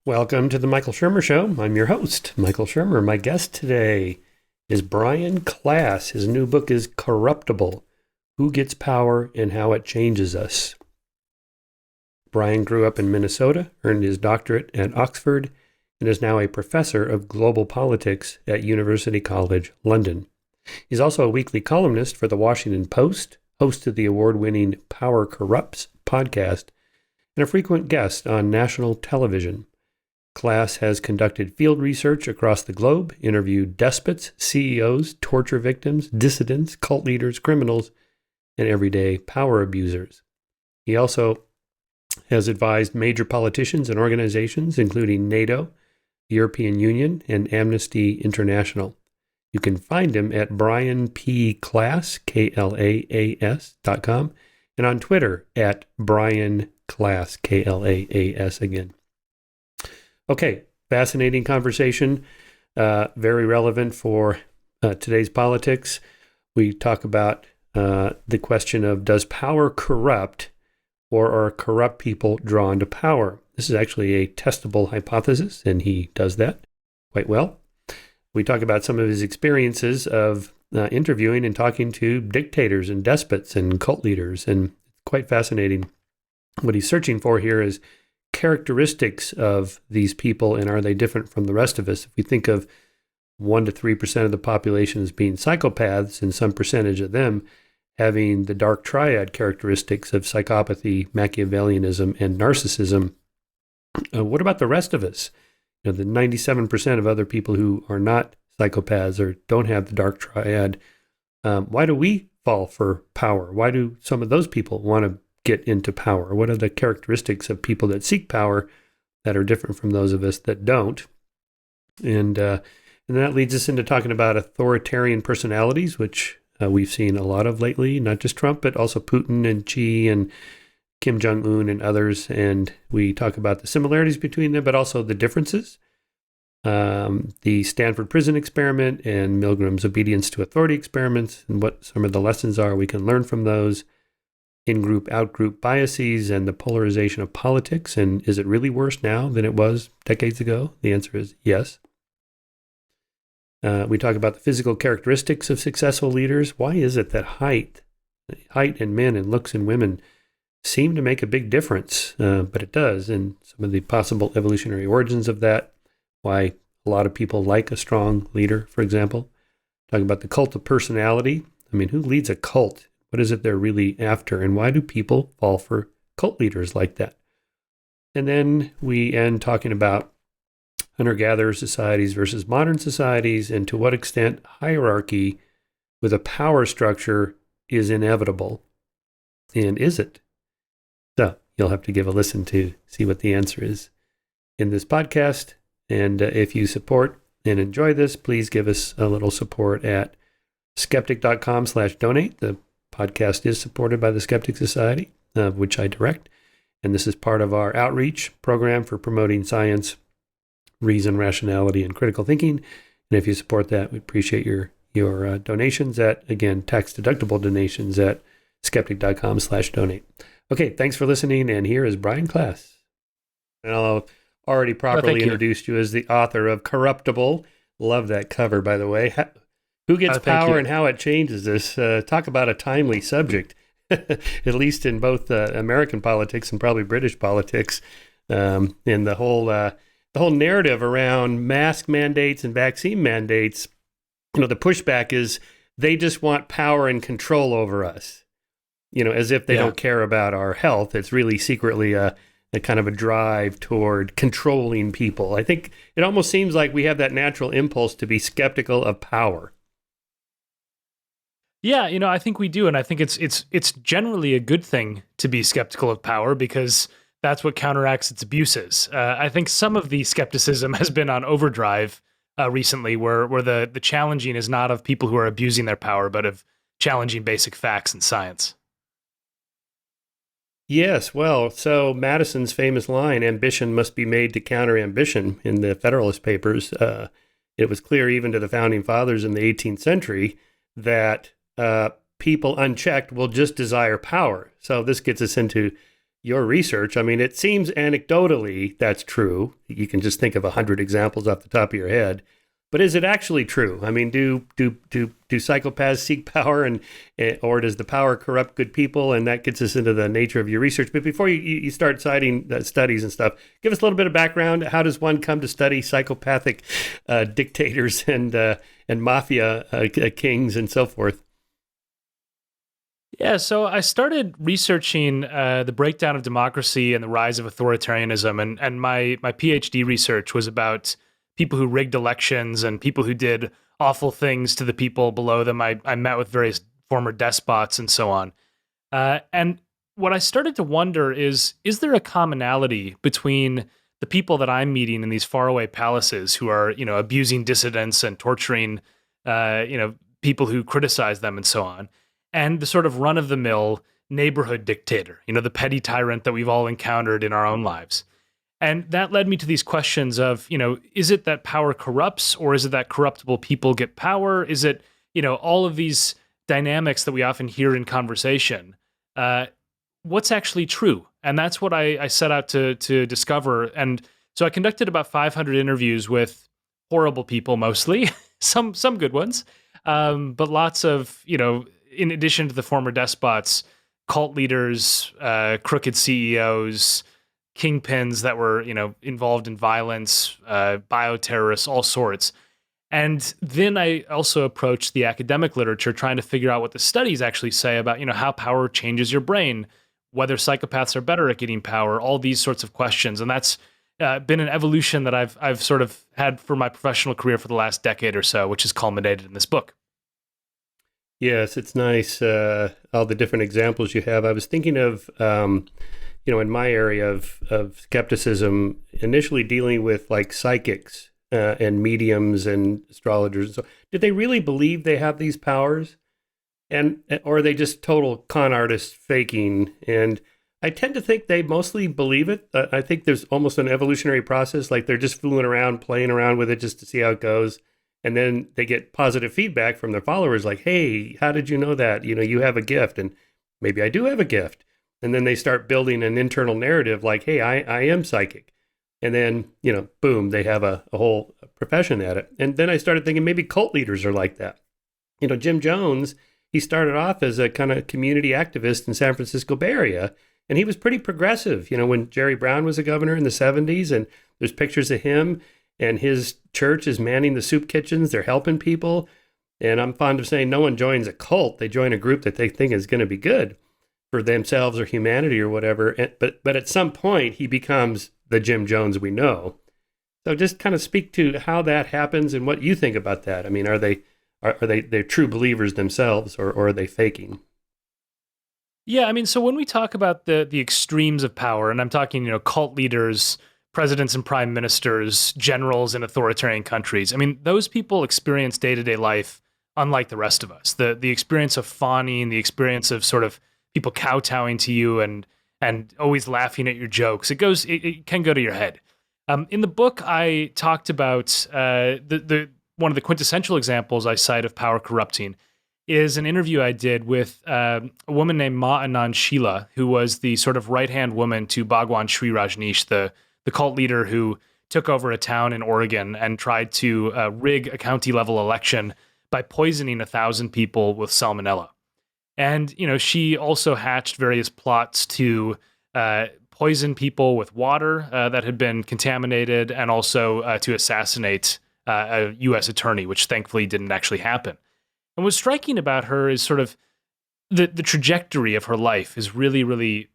Welcome to the Michael Shermer Show. I'm your host, Michael Shermer. My guest today is Brian Klaas. His new book is Corruptible: Who Gets Power and How It Changes Us. Brian grew up in Minnesota, earned his doctorate at Oxford, and is now a professor of global politics at University College London. He's also a weekly columnist for the Washington Post, host of the award-winning Power Corrupts podcast, and a frequent guest on national television. Klaas has conducted field research across the globe, interviewed despots, CEOs, torture victims, dissidents, cult leaders, criminals, and everyday power abusers. He also has advised major politicians and organizations, including NATO, the European Union, and Amnesty International. You can find him at brianpklaas, Klaas.com, and on Twitter at Brian Klaas, Klaas again. Okay, fascinating conversation, very relevant for today's politics. We talk about the question of, does power corrupt, or are corrupt people drawn to power? This is actually a testable hypothesis, and he does that quite well. We talk about some of his experiences of interviewing and talking to dictators and despots and cult leaders, and it's quite fascinating. What he's searching for here is characteristics of these people, and are they different from the rest of us? If we think of 1 to 3% of the population as being psychopaths, and some percentage of them having the dark triad characteristics of psychopathy, Machiavellianism, and narcissism, what about the rest of us? You know, the 97% of other people who are not psychopaths or don't have the dark triad, why do we fall for power? Why do some of those people want to get into power? What are the characteristics of people that seek power that are different from those of us that don't? And that leads us into talking about authoritarian personalities, which we've seen a lot of lately, not just Trump, but also Putin and Xi and Kim Jong-un and others. And we talk about the similarities between them, but also the differences. The Stanford prison experiment and Milgram's obedience to authority experiments, and what some of the lessons are we can learn from those. In-group, out-group biases, and the polarization of politics. And is it really worse now than it was decades ago? The answer is yes. We talk about the physical characteristics of successful leaders. Why is it that height in men and looks in women seem to make a big difference? But it does, and some of the possible evolutionary origins of that. Why a lot of people like a strong leader, for example. Talk about the cult of personality. I mean, who leads a cult? What is it they're really after? And why do people fall for cult leaders like that? And then we end talking about hunter-gatherer societies versus modern societies, and to what extent hierarchy with a power structure is inevitable. And is it? So you'll have to give a listen to see what the answer is in this podcast. And if you support and enjoy this, please give us a little support at skeptic.com/donate. The podcast is supported by the Skeptic Society, which I direct. And this is part of our outreach program for promoting science, reason, rationality, and critical thinking. And if you support that, we appreciate your donations at, again, tax-deductible donations at skeptic.com/donate. Okay, thanks for listening. And here is Brian Klaas. And I'll already properly introduced you as the author of Corruptible. Love that cover, by the way. Who gets power and how it changes us? Talk about a timely subject, at least in both American politics and probably British politics, and the whole narrative around mask mandates and vaccine mandates. You know, the pushback is they just want power and control over us. You know, as if they don't care about our health. It's really secretly a kind of a drive toward controlling people. I think it almost seems like we have that natural impulse to be skeptical of power. Yeah, I think we do, and I think it's generally a good thing to be skeptical of power because that's what counteracts its abuses. I think some of the skepticism has been on overdrive recently, where the challenging is not of people who are abusing their power, but of challenging basic facts and science. Yes, well, so Madison's famous line, ambition must be made to counter ambition, in the Federalist Papers, it was clear even to the Founding Fathers in the 18th century that people unchecked will just desire power. So this gets us into your research, I mean, it seems anecdotally that's true. You can just think of 100 examples off the top of your head. But is it actually true? I mean, do psychopaths seek power, and or does the power corrupt good people? And that gets us into the nature of your research. But before you start citing studies and stuff, give us a little bit of background. How does one come to study psychopathic dictators and mafia kings and so forth? Yeah, so I started researching the breakdown of democracy and the rise of authoritarianism, and my PhD research was about people who rigged elections and people who did awful things to the people below them. I met with various former despots and so on. And what I started to wonder is there a commonality between the people that I'm meeting in these faraway palaces who are, abusing dissidents and torturing, people who criticize them and so on, and the sort of run-of-the-mill neighborhood dictator, the petty tyrant that we've all encountered in our own lives. And that led me to these questions of, is it that power corrupts, or is it that corruptible people get power? Is it, all of these dynamics that we often hear in conversation? What's actually true? And that's what I set out to discover. And so I conducted about 500 interviews with horrible people, mostly, some good ones, but lots of, in addition to the former despots, cult leaders, crooked CEOs, kingpins that were, involved in violence, bioterrorists, all sorts. And then I also approached the academic literature, trying to figure out what the studies actually say about, how power changes your brain, whether psychopaths are better at getting power, all these sorts of questions. And that's been an evolution that I've sort of had for my professional career for the last decade or so, which has culminated in this book. Yes, it's nice, all the different examples you have. I was thinking of, in my area of skepticism, initially dealing with like psychics and mediums and astrologers. And so, did they really believe they have these powers? Or are they just total con artists faking? And I tend to think they mostly believe it. I think there's almost an evolutionary process, like they're just fooling around, playing around with it just to see how it goes. And then they get positive feedback from their followers like, hey, how did you know that? You have a gift, and maybe I do have a gift. And then they start building an internal narrative like, hey, I am psychic. And then, boom, they have a whole profession at it. And then I started thinking maybe cult leaders are like that. Jim Jones, he started off as a kind of community activist in San Francisco Bay Area, and he was pretty progressive, when Jerry Brown was a governor in the 70s, and there's pictures of him, and his church is manning the soup kitchens. They're helping people. And I'm fond of saying no one joins a cult. They join a group that they think is going to be good for themselves or humanity or whatever. But at some point, he becomes the Jim Jones we know. So just kind of speak to how that happens and what you think about that. I mean, are they true believers themselves, or are they faking? Yeah, I mean, so when we talk about the extremes of power, and I'm talking, cult leaders, presidents and prime ministers, generals in authoritarian countries, I mean, those people experience day-to-day life unlike the rest of us. The experience of fawning, the experience of sort of people kowtowing to you and always laughing at your jokes, it can go to your head. In the book, I talked about the one of the quintessential examples I cite of power corrupting is an interview I did with a woman named Ma Anand Sheela, who was the sort of right-hand woman to Bhagwan Sri Rajneesh, the cult leader who took over a town in Oregon and tried to rig a county-level election by poisoning 1,000 people with salmonella. And, she also hatched various plots to poison people with water that had been contaminated, and also to assassinate a U.S. attorney, which thankfully didn't actually happen. And what's striking about her is sort of the trajectory of her life is really, really,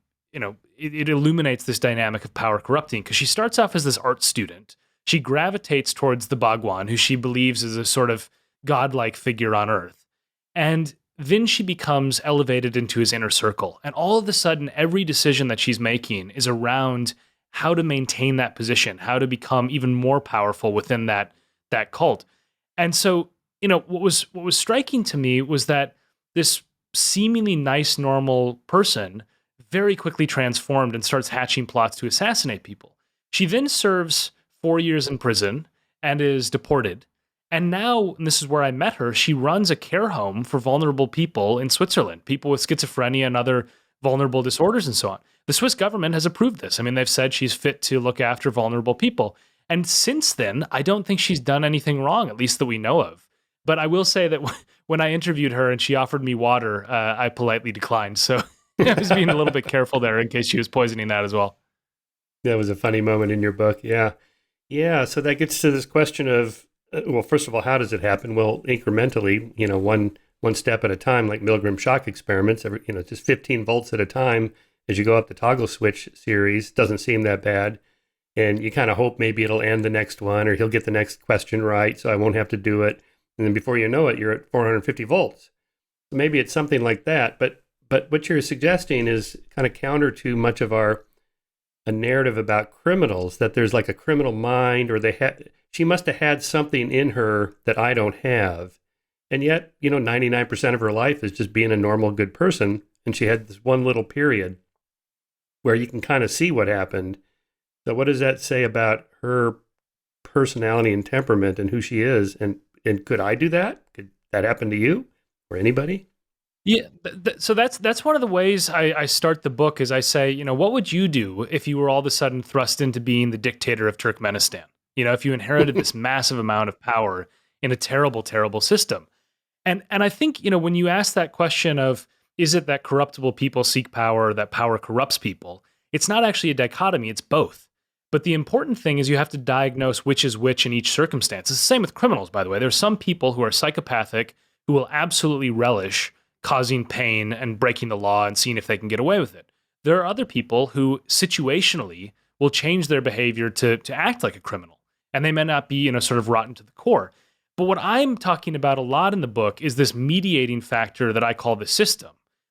it illuminates this dynamic of power corrupting, because she starts off as this art student. She gravitates towards the Bhagwan, who she believes is a sort of godlike figure on earth. And then she becomes elevated into his inner circle. And all of a sudden, every decision that she's making is around how to maintain that position, how to become even more powerful within that cult. And so, what was striking to me was that this seemingly nice, normal person very quickly transformed and starts hatching plots to assassinate people. She then serves 4 years in prison and is deported. And now, and this is where I met her, she runs a care home for vulnerable people in Switzerland, people with schizophrenia and other vulnerable disorders and so on. The Swiss government has approved this. I mean, they've said she's fit to look after vulnerable people. And since then, I don't think she's done anything wrong, at least that we know of. But I will say that when I interviewed her and she offered me water, I politely declined. So I was being a little bit careful there in case she was poisoning that as well. That was a funny moment in your book. Yeah. Yeah. So that gets to this question of, well, first of all, how does it happen? Well, incrementally, one step at a time, like Milgram shock experiments, just 15 volts at a time as you go up the toggle switch series. Doesn't seem that bad. And you kind of hope maybe it'll end the next one or he'll get the next question right, so I won't have to do it. And then before you know it, you're at 450 volts. So maybe it's something like that. But what you're suggesting is kind of counter to much of a narrative about criminals, that there's like a criminal mind, or she must have had something in her that I don't have. And yet, 99% of her life is just being a normal, good person. And she had this one little period where you can kind of see what happened. So what does that say about her personality and temperament and who she is? And could I do that? Could that happen to you or anybody? Yeah, so that's one of the ways I start the book is I say, what would you do if you were all of a sudden thrust into being the dictator of Turkmenistan? If you inherited this massive amount of power in a terrible, terrible system. And I think, when you ask that question of, is it that corruptible people seek power or that power corrupts people? It's not actually a dichotomy, it's both. But the important thing is you have to diagnose which is which in each circumstance. It's the same with criminals, by the way. There's some people who are psychopathic who will absolutely relish causing pain and breaking the law and seeing if they can get away with it. There are other people who situationally will change their behavior to act like a criminal. And they may not be, sort of rotten to the core. But what I'm talking about a lot in the book is this mediating factor that I call the system,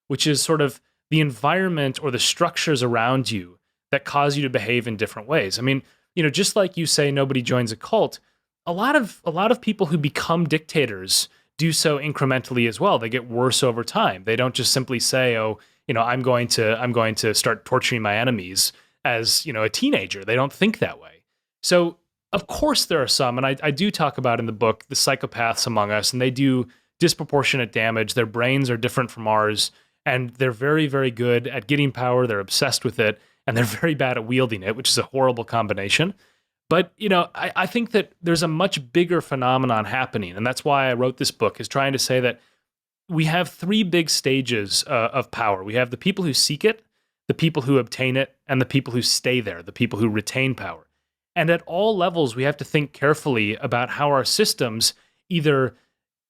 which is sort of the environment or the structures around you that cause you to behave in different ways. I mean, just like you say, nobody joins a cult. A lot of people who become dictators do so incrementally as well. They get worse over time. They don't just simply say, "Oh, I'm going to start torturing my enemies" as a teenager. They don't think that way. So, of course, there are some, and I do talk about in the book the psychopaths among us, and they do disproportionate damage. Their brains are different from ours, and they're very, very good at getting power. They're obsessed with it. And they're very bad at wielding it, which is a horrible combination. But, I think that there's a much bigger phenomenon happening. And that's why I wrote this book, is trying to say that we have three big stages of power. We have the people who seek it, the people who obtain it, and the people who stay there, the people who retain power. And at all levels, we have to think carefully about how our systems either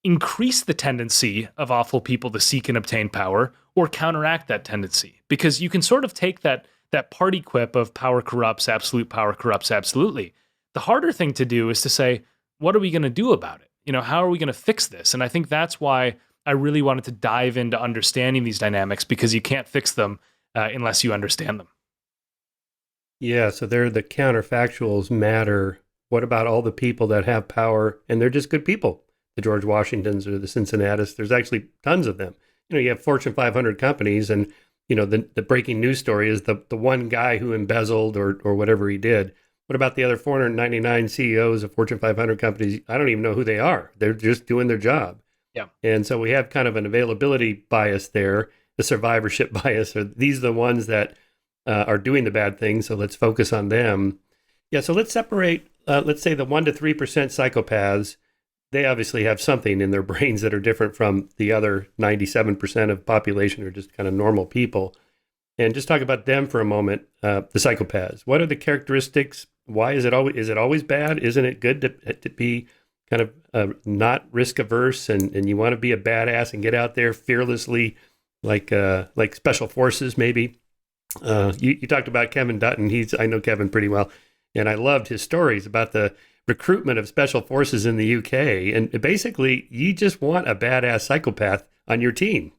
increase the tendency of awful people to seek and obtain power or counteract that tendency. Because you can sort of take that party quip of power corrupts, absolute power corrupts absolutely. The harder thing to do is to say, what are we going to do about it? How are we going to fix this? And I think that's why I really wanted to dive into understanding these dynamics, because you can't fix them unless you understand them. Yeah, so they're the counterfactuals matter. What about all the people that have power and they're just good people? The George Washingtons or the Cincinnatus, there's actually tons of them. You have Fortune 500 companies, and the breaking news story is the one guy who embezzled or whatever he did. What about the other 499 CEOs of Fortune 500 companies? I don't even know who they are. They're just doing their job. Yeah. And so we have kind of an availability bias there, the survivorship bias. Or these are the ones that are doing the bad things, so let's focus on them. Yeah, so let's separate, let's say the 1% to 3% psychopaths. They obviously have something in their brains that are different from the other 97% of population, or just kind of normal people. And just talk about them for a moment, the psychopaths. What are the characteristics? Why is it always bad? Isn't it good to be kind of not risk averse and you want to be a badass and get out there fearlessly, like special forces maybe? You talked about Kevin Dutton. I know Kevin pretty well, and I loved his stories about the recruitment of special forces in the UK. And basically, you just want a badass psychopath on your team.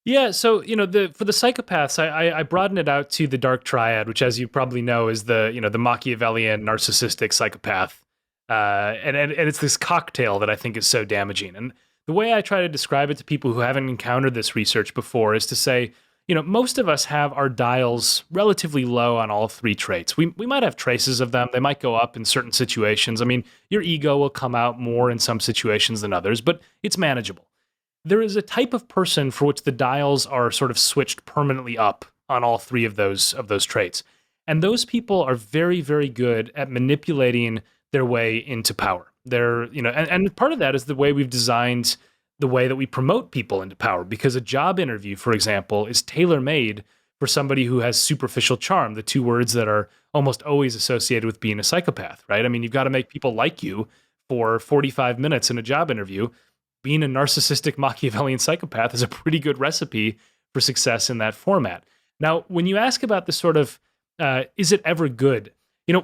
Yeah, so for the psychopaths, I broaden it out to the dark triad, which, as you probably know, is the Machiavellian narcissistic psychopath, and it's this cocktail that I think is so damaging. And the way I try to describe it to people who haven't encountered this research before is to say, most of us have our dials relatively low on all three traits. We might have traces of them. They might go up in certain situations. I mean, your ego will come out more in some situations than others, but it's manageable. there is a type of person for which the dials are sort of switched permanently up on all three of those traits. And those people are very, very good at manipulating their way into power. They're, and part of that is the way we've designed the way that we promote people into power, because a job interview, for example, is tailor-made for somebody who has superficial charm, the two words that are almost always associated with being a psychopath, right? I mean, you've got to make people like you for 45 minutes in a job interview. Being a narcissistic Machiavellian psychopath is a pretty good recipe for success in that format. Now, when you ask about the sort of, is it ever good?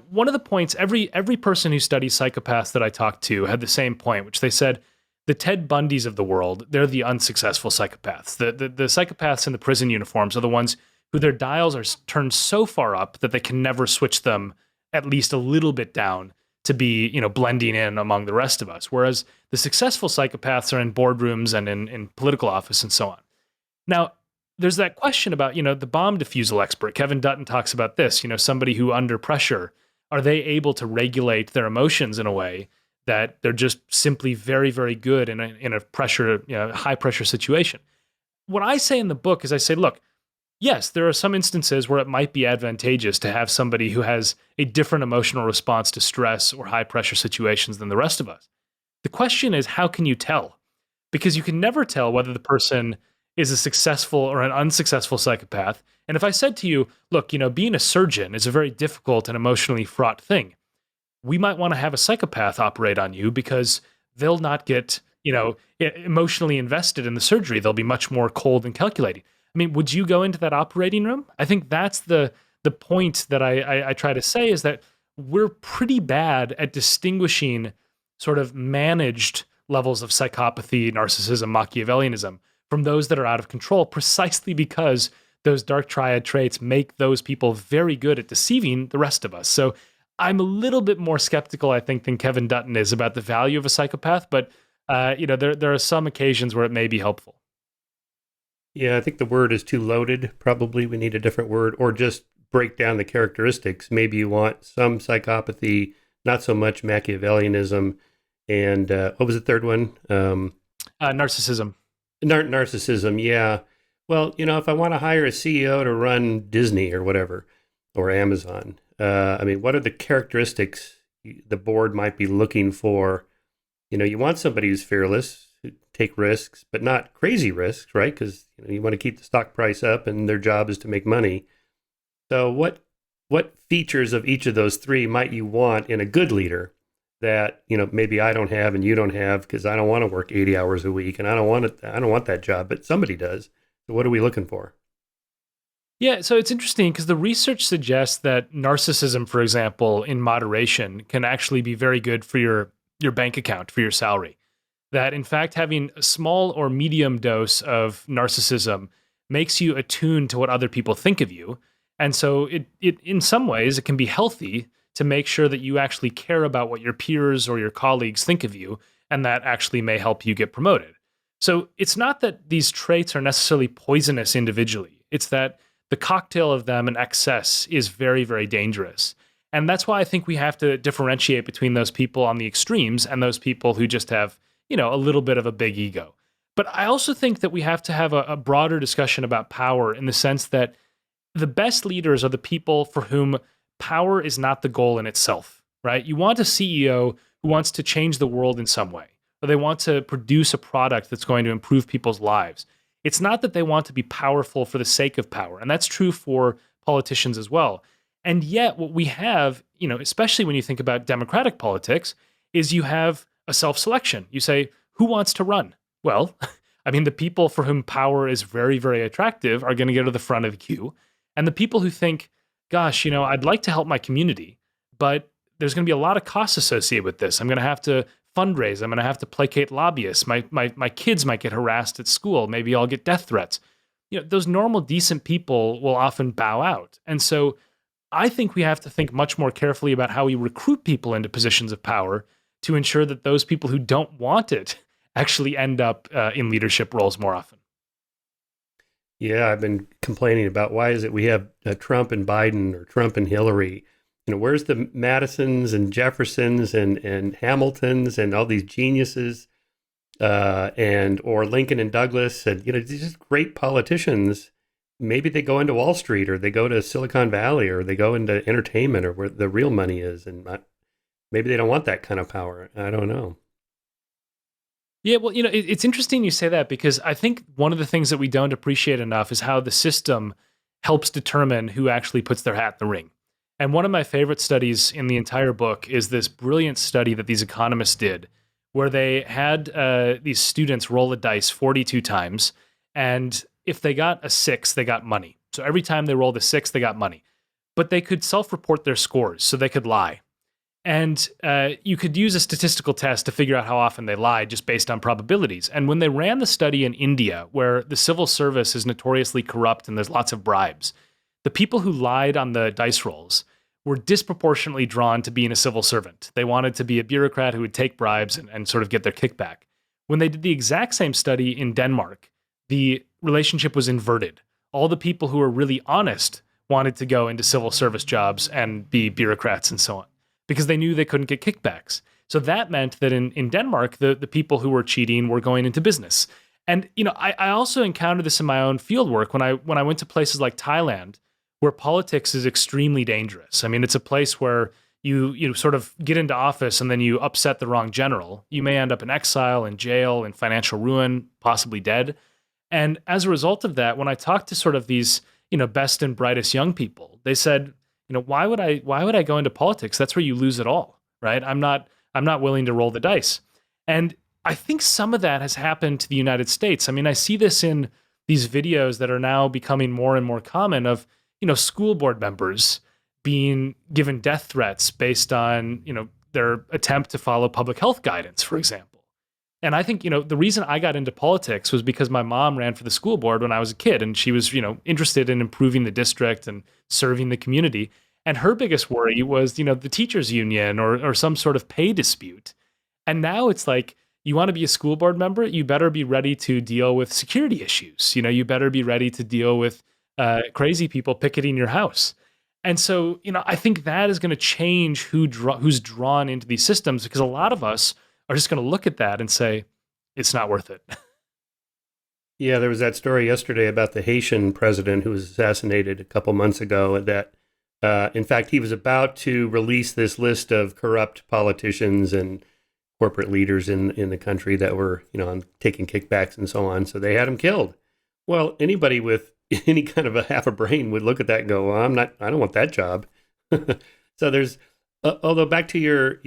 One of the points, every person who studies psychopaths that I talked to had the same point, which they said, the Ted Bundys of the world, they're the unsuccessful psychopaths. The psychopaths in the prison uniforms are the ones who their dials are turned so far up that they can never switch them at least a little bit down to be, blending in among the rest of us. Whereas the successful psychopaths are in boardrooms and in political office and so on. Now, there's that question about, the bomb defusal expert. Kevin Dutton talks about this, somebody who under pressure, are they able to regulate their emotions in a way that they're just simply very, very good in a pressure, high pressure situation? What I say in the book is I say, look, yes, there are some instances where it might be advantageous to have somebody who has a different emotional response to stress or high pressure situations than the rest of us. The question is, how can you tell? Because you can never tell whether the person is a successful or an unsuccessful psychopath. And if I said to you, look, being a surgeon is a very difficult and emotionally fraught thing, we might want to have a psychopath operate on you because they'll not get, emotionally invested in the surgery. They'll be much more cold and calculating. I mean, would you go into that operating room? I think that's the point that I try to say, is that we're pretty bad at distinguishing sort of managed levels of psychopathy, narcissism, Machiavellianism from those that are out of control, precisely because those dark triad traits make those people very good at deceiving the rest of us. So I'm a little bit more skeptical, I think, than Kevin Dutton is about the value of a psychopath, but there are some occasions where it may be helpful. Yeah, I think the word is too loaded. Probably we need a different word, or just break down the characteristics. Maybe you want some psychopathy, not so much Machiavellianism. And what was the third one? Narcissism. Narcissism, yeah. Well, if I want to hire a CEO to run Disney or whatever, or Amazon, what are the characteristics the board might be looking for? You want somebody who's fearless, who take risks, but not crazy risks, right? Because you want to keep the stock price up, and their job is to make money. So, what features of each of those three might you want in a good leader that maybe I don't have and you don't have, because I don't want to work 80 hours a week and I don't want that job, but somebody does. So, what are we looking for? Yeah, so it's interesting because the research suggests that narcissism, for example, in moderation, can actually be very good for your bank account, for your salary. That in fact, having a small or medium dose of narcissism makes you attuned to what other people think of you. And so it in some ways, it can be healthy to make sure that you actually care about what your peers or your colleagues think of you, and that actually may help you get promoted. So it's not that these traits are necessarily poisonous individually. It's that the cocktail of them in excess is very, very dangerous. And that's why I think we have to differentiate between those people on the extremes and those people who just have, a little bit of a big ego. But I also think that we have to have a broader discussion about power, in the sense that the best leaders are the people for whom power is not the goal in itself, right? You want a CEO who wants to change the world in some way, or they want to produce a product that's going to improve people's lives. It's not that they want to be powerful for the sake of power. And that's true for politicians as well. And yet what we have, especially when you think about democratic politics, is you have a self-selection. You say, who wants to run? Well, the people for whom power is very, very attractive are going to go to the front of the queue. And the people who think, gosh, I'd like to help my community, but there's going to be a lot of costs associated with this. I'm going to have to fundraise. I'm going to have to placate lobbyists. My kids might get harassed at school. Maybe I'll get death threats. Those normal, decent people will often bow out. And so I think we have to think much more carefully about how we recruit people into positions of power to ensure that those people who don't want it actually end up in leadership roles more often. Yeah, I've been complaining about why is it we have Trump and Biden, or Trump and Hillary. Where's the Madisons and Jeffersons and Hamiltons and all these geniuses? and or Lincoln and Douglas, and these just great politicians. Maybe they go into Wall Street, or they go to Silicon Valley, or they go into entertainment, or where the real money is, and maybe they don't want that kind of power. I don't know. Yeah, well, it's interesting you say that, because I think one of the things that we don't appreciate enough is how the system helps determine who actually puts their hat in the ring. And one of my favorite studies in the entire book is this brilliant study that these economists did, where they had these students roll a dice 42 times, and if they got a 6, they got money. So every time they rolled a 6, they got money. But they could self-report their scores, so they could lie. And you could use a statistical test to figure out how often they lied just based on probabilities. And when they ran the study in India, where the civil service is notoriously corrupt and there's lots of bribes, the people who lied on the dice rolls were disproportionately drawn to being a civil servant. They wanted to be a bureaucrat who would take bribes and sort of get their kickback. When they did the exact same study in Denmark, the relationship was inverted. All the people who were really honest wanted to go into civil service jobs and be bureaucrats and so on, because they knew they couldn't get kickbacks. So that meant that in Denmark, the people who were cheating were going into business. And I also encountered this in my own fieldwork when I went to places like Thailand, where politics is extremely dangerous. I mean, it's a place where you sort of get into office and then you upset the wrong general. You may end up in exile, in jail, in financial ruin, possibly dead. And as a result of that, when I talked to sort of these best and brightest young people, they said, why would I go into politics? That's where you lose it all, right? I'm not willing to roll the dice. And I think some of that has happened to the United States. I mean, I see this in these videos that are now becoming more and more common of, school board members being given death threats based on, their attempt to follow public health guidance, for example. And I think, the reason I got into politics was because my mom ran for the school board when I was a kid, and she was, interested in improving the district and serving the community. And her biggest worry was, the teachers union or some sort of pay dispute. And now it's like, you want to be a school board member, you better be ready to deal with security issues. You better be ready to deal with crazy people picketing your house. And so, I think that is going to change who's drawn into these systems, because a lot of us are just going to look at that and say, it's not worth it. Yeah, there was that story yesterday about the Haitian president who was assassinated a couple months ago, that in fact, he was about to release this list of corrupt politicians and corporate leaders in the country that were, taking kickbacks and so on. So they had him killed. Well, anybody with any kind of a half a brain would look at that and go, well, I don't want that job. So there's, although back to your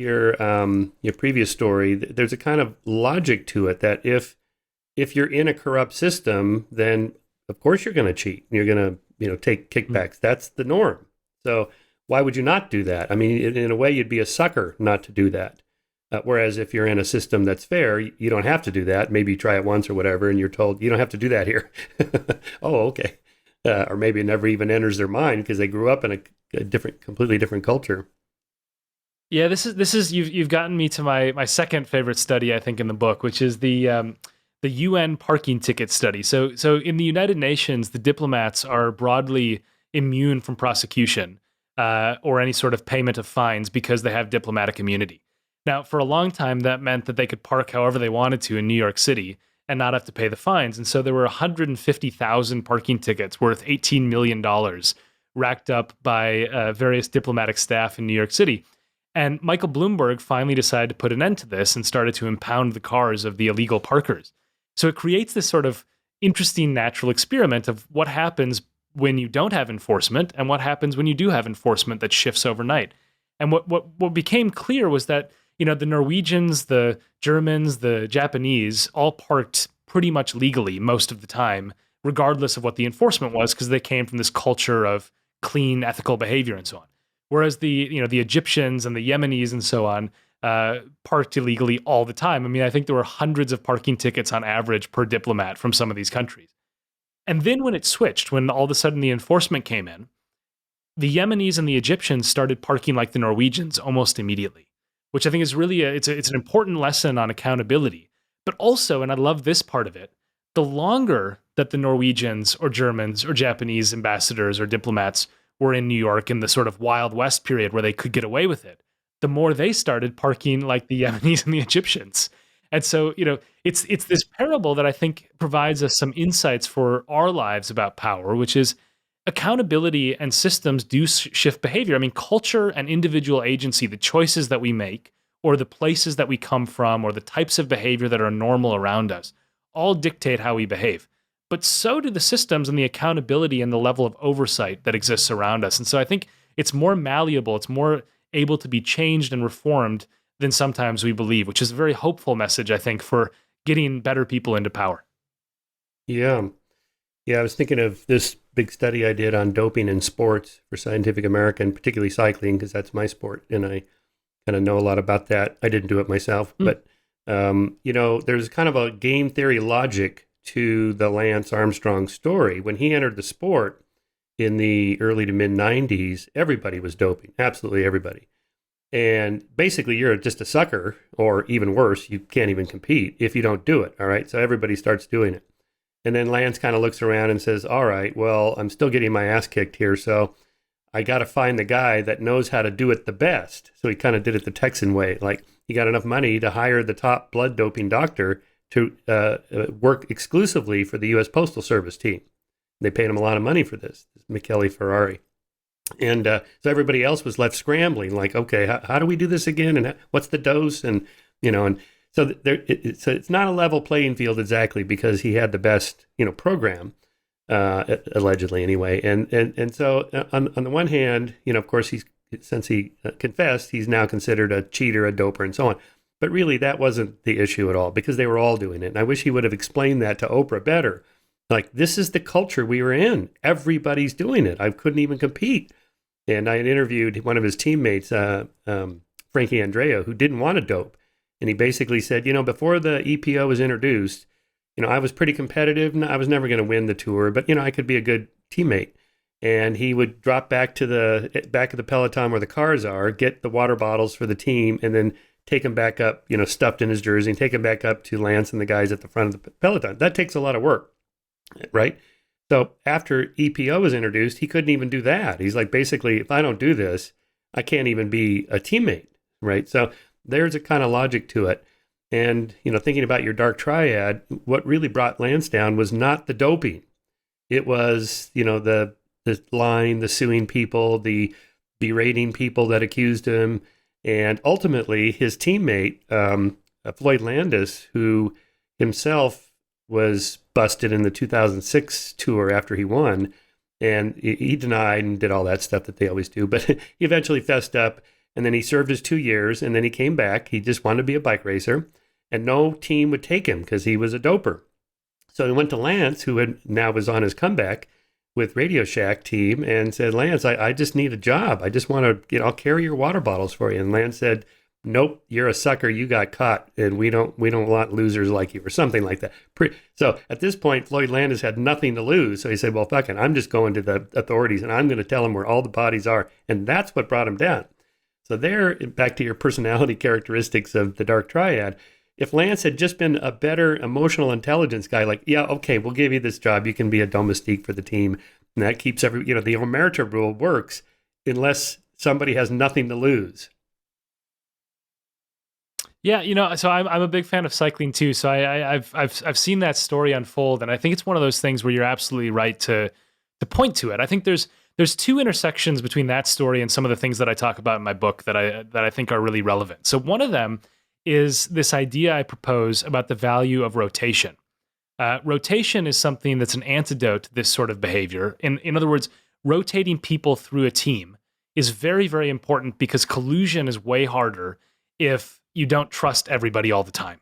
previous story, there's a kind of logic to it that if you're in a corrupt system, then of course you're going to cheat. You're going to, take kickbacks. That's the norm. So why would you not do that? I mean, in a way, you'd be a sucker not to do that. Whereas if you're in a system that's fair, you don't have to do that. Maybe you try it once or whatever, and you're told you don't have to do that here. Oh, okay. Or maybe it never even enters their mind because they grew up in a completely different culture. Yeah, this is you've gotten me to my second favorite study, I think, in the book, which is the UN parking ticket study. So in the United Nations, the diplomats are broadly immune from prosecution or any sort of payment of fines because they have diplomatic immunity. Now, for a long time, that meant that they could park however they wanted to in New York City and not have to pay the fines. And so there were 150,000 parking tickets worth $18 million racked up by various diplomatic staff in New York City. And Michael Bloomberg finally decided to put an end to this and started to impound the cars of the illegal parkers. So it creates this sort of interesting natural experiment of what happens when you don't have enforcement and what happens when you do have enforcement that shifts overnight. And what became clear was that the Norwegians, the Germans, the Japanese all parked pretty much legally most of the time, regardless of what the enforcement was, because they came from this culture of clean, ethical behavior and so on. Whereas the Egyptians and the Yemenis and so on parked illegally all the time. I mean, I think there were hundreds of parking tickets on average per diplomat from some of these countries. And then when it switched, when all of a sudden the enforcement came in, the Yemenis and the Egyptians started parking like the Norwegians almost immediately, which I think is really it's an important lesson on accountability. But also, and I love this part of it, the longer that the Norwegians or Germans or Japanese ambassadors or diplomats were in New York in the sort of Wild West period where they could get away with it, the more they started parking like the Yemenis and the Egyptians. And so, it's this parable that I think provides us some insights for our lives about power, which is accountability and systems do shift behavior. I mean, culture and individual agency, the choices that we make, or the places that we come from, or the types of behavior that are normal around us, all dictate how we behave. But so do the systems and the accountability and the level of oversight that exists around us. And so I think it's more malleable, it's more able to be changed and reformed than sometimes we believe, which is a very hopeful message, I think, for getting better people into power. Yeah. Yeah, I was thinking of this big study I did on doping in sports for Scientific American, particularly cycling, because that's my sport, and I kind of know a lot about that. I didn't do it myself, but there's kind of a game theory logic to the Lance Armstrong story. When he entered the sport in the early to mid 90s, everybody was doping, absolutely everybody. And basically, you're just a sucker, or even worse, you can't even compete if you don't do it. All right, so everybody starts doing it. And then Lance kind of looks around and says, all right, well, I'm still getting my ass kicked here, so I got to find the guy that knows how to do it the best. So he kind of did it the Texan way. Like, he got enough money to hire the top blood doping doctor to work exclusively for the U.S. Postal Service team. They paid him a lot of money for this Michele Ferrari. And so everybody else was left scrambling, like, okay, how do we do this again? And what's the dose? And, so so it's not a level playing field exactly, because he had the best, program, allegedly anyway. And so on the one hand, of course, since he confessed, he's now considered a cheater, a doper, and so on. But really, that wasn't the issue at all, because they were all doing it. And I wish he would have explained that to Oprah better. Like, this is the culture we were in. Everybody's doing it. I couldn't even compete. And I had interviewed one of his teammates, Frankie Andreo, who didn't want to dope. And he basically said, before the EPO was introduced, I was pretty competitive. I was never going to win the tour, but, I could be a good teammate. And he would drop back to the back of the peloton where the cars are, get the water bottles for the team, and then take them back up, stuffed in his jersey, and take them back up to Lance and the guys at the front of the peloton. That takes a lot of work, right? So after EPO was introduced, he couldn't even do that. He's like, basically, if I don't do this, I can't even be a teammate, right? So there's a kind of logic to it. And, thinking about your dark triad, what really brought Lance down was not the doping. It was, the lying, the suing people, the berating people that accused him. And ultimately, his teammate, Floyd Landis, who himself was busted in the 2006 tour after he won, and he denied and did all that stuff that they always do. But he eventually fessed up, and then he served his 2 years, and then he came back. He just wanted to be a bike racer, and no team would take him because he was a doper. So he went to Lance, who now was on his comeback with Radio Shack team, and said, Lance, I just need a job. I just want to, I'll carry your water bottles for you. And Lance said, nope, you're a sucker. You got caught, and we don't want losers like you, or something like that. So at this point, Floyd Landis had nothing to lose. So he said, well, fuck it, I'm just going to the authorities, and I'm going to tell them where all the bodies are. And that's what brought him down. So there, back to your personality characteristics of the dark triad, if Lance had just been a better emotional intelligence guy, like, yeah, okay, we'll give you this job. You can be a domestique for the team. And that keeps the omerta rule works unless somebody has nothing to lose. Yeah, so I'm a big fan of cycling too. So I've seen that story unfold, and I think it's one of those things where you're absolutely right to point to it. I think there's two intersections between that story and some of the things that I talk about in my book that I think are really relevant. So one of them is this idea I propose about the value of rotation. Rotation is something that's an antidote to this sort of behavior. In other words, rotating people through a team is very, very important, because collusion is way harder if you don't trust everybody all the time.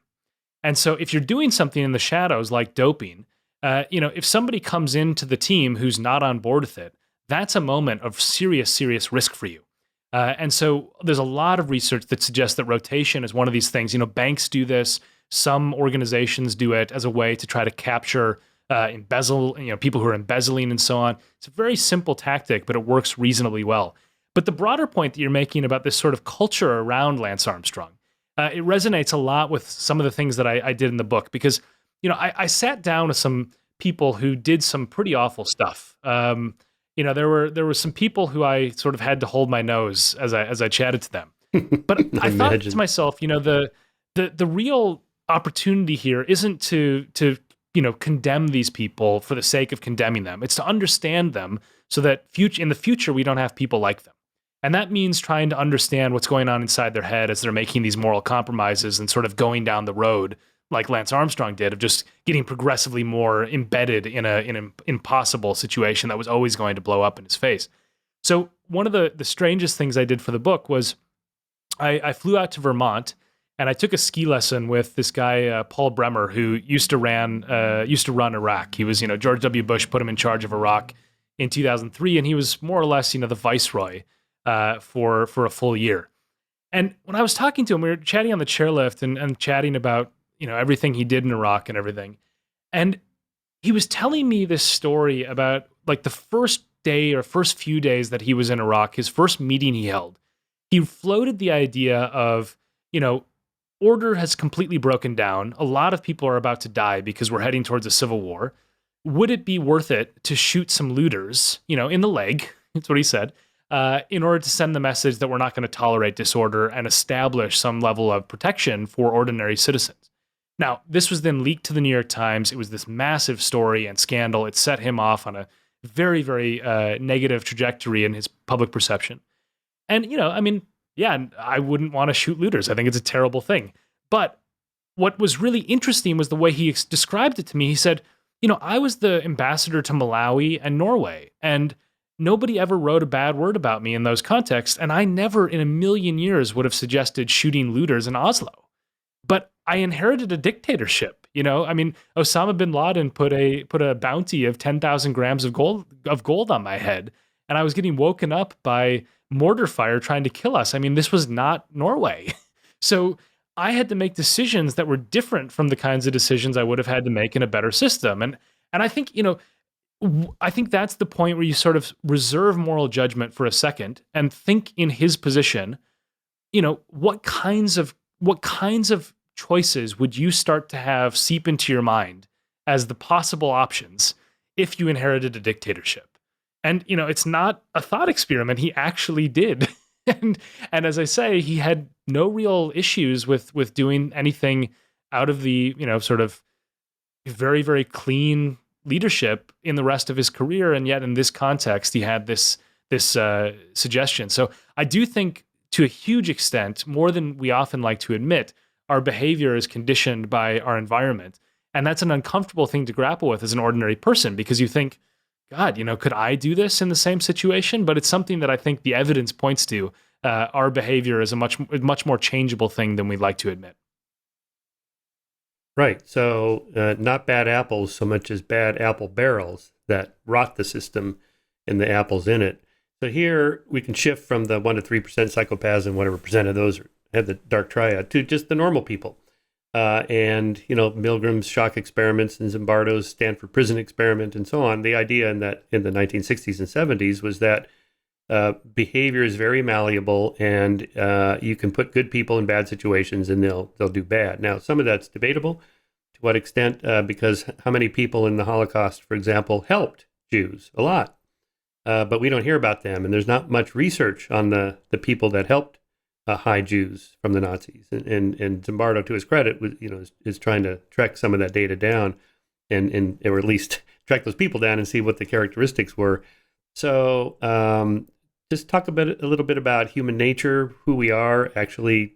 And so if you're doing something in the shadows like doping, if somebody comes into the team who's not on board with it, that's a moment of serious, serious risk for you. And so there's a lot of research that suggests that rotation is one of these things. Banks do this. Some organizations do it as a way to try to capture embezzle, people who are embezzling and so on. It's a very simple tactic, but it works reasonably well. But the broader point that you're making about this sort of culture around Lance Armstrong, it resonates a lot with some of the things that I did in the book, because, I sat down with some people who did some pretty awful stuff. There were some people who I sort of had to hold my nose as I chatted to them. But I thought to myself, the real opportunity here isn't to condemn these people for the sake of condemning them. It's to understand them so that in the future we don't have people like them. And that means trying to understand what's going on inside their head as they're making these moral compromises and sort of going down the road like Lance Armstrong did, of just getting progressively more embedded in an impossible situation that was always going to blow up in his face. So one of the strangest things I did for the book was I flew out to Vermont and I took a ski lesson with this guy, Paul Bremer, who used to run Iraq. He was, George W. Bush put him in charge of Iraq in 2003, and he was more or less, the viceroy for a full year. And when I was talking to him, we were chatting on the chairlift and chatting about, everything he did in Iraq and everything. And he was telling me this story about like the first day or first few days that he was in Iraq, his first meeting he held. He floated the idea of, order has completely broken down. A lot of people are about to die because we're heading towards a civil war. Would it be worth it to shoot some looters, in the leg? That's what he said. In order to send the message that we're not going to tolerate disorder and establish some level of protection for ordinary citizens. Now, this was then leaked to the New York Times. It was this massive story and scandal. It set him off on a very, very negative trajectory in his public perception. And, I wouldn't want to shoot looters. I think it's a terrible thing. But what was really interesting was the way he described it to me. He said, I was the ambassador to Malawi and Norway, and nobody ever wrote a bad word about me in those contexts, and I never in a million years would have suggested shooting looters in Oslo. But I inherited a dictatorship. Osama bin Laden put a bounty of 10,000 grams of gold on my head, and I was getting woken up by mortar fire trying to kill us. This was not Norway. So I had to make decisions that were different from the kinds of decisions I would have had to make in a better system. And I think, I think that's the point where you sort of reserve moral judgment for a second and think in his position, what kinds of choices would you start to have seep into your mind as the possible options if you inherited a dictatorship? And, it's not a thought experiment. He actually did. and as I say, he had no real issues with doing anything out of the, sort of very, very clean leadership in the rest of his career. And yet in this context, he had this suggestion. So I do think to a huge extent, more than we often like to admit, our behavior is conditioned by our environment. And that's an uncomfortable thing to grapple with as an ordinary person, because you think, God, could I do this in the same situation? But it's something that I think the evidence points to. Our behavior is a much more changeable thing than we'd like to admit. Right. So not bad apples so much as bad apple barrels that rot the system and the apples in it. So here we can shift from the 1% to 3% psychopaths, whatever percent of those have the dark triad, to just the normal people. And Milgram's shock experiments and Zimbardo's Stanford prison experiment and so on. The idea in the 1960s and 70s was that behavior is very malleable, and you can put good people in bad situations and they'll do bad. Now, some of that's debatable. To what extent? Because how many people in the Holocaust, for example, helped Jews? A lot. But we don't hear about them, and there's not much research on the people that helped hide Jews from the Nazis. And Zimbardo, to his credit, was is trying to track some of that data down, and or at least track those people down and see what the characteristics were. So just talk a little bit about human nature, who we are. Actually,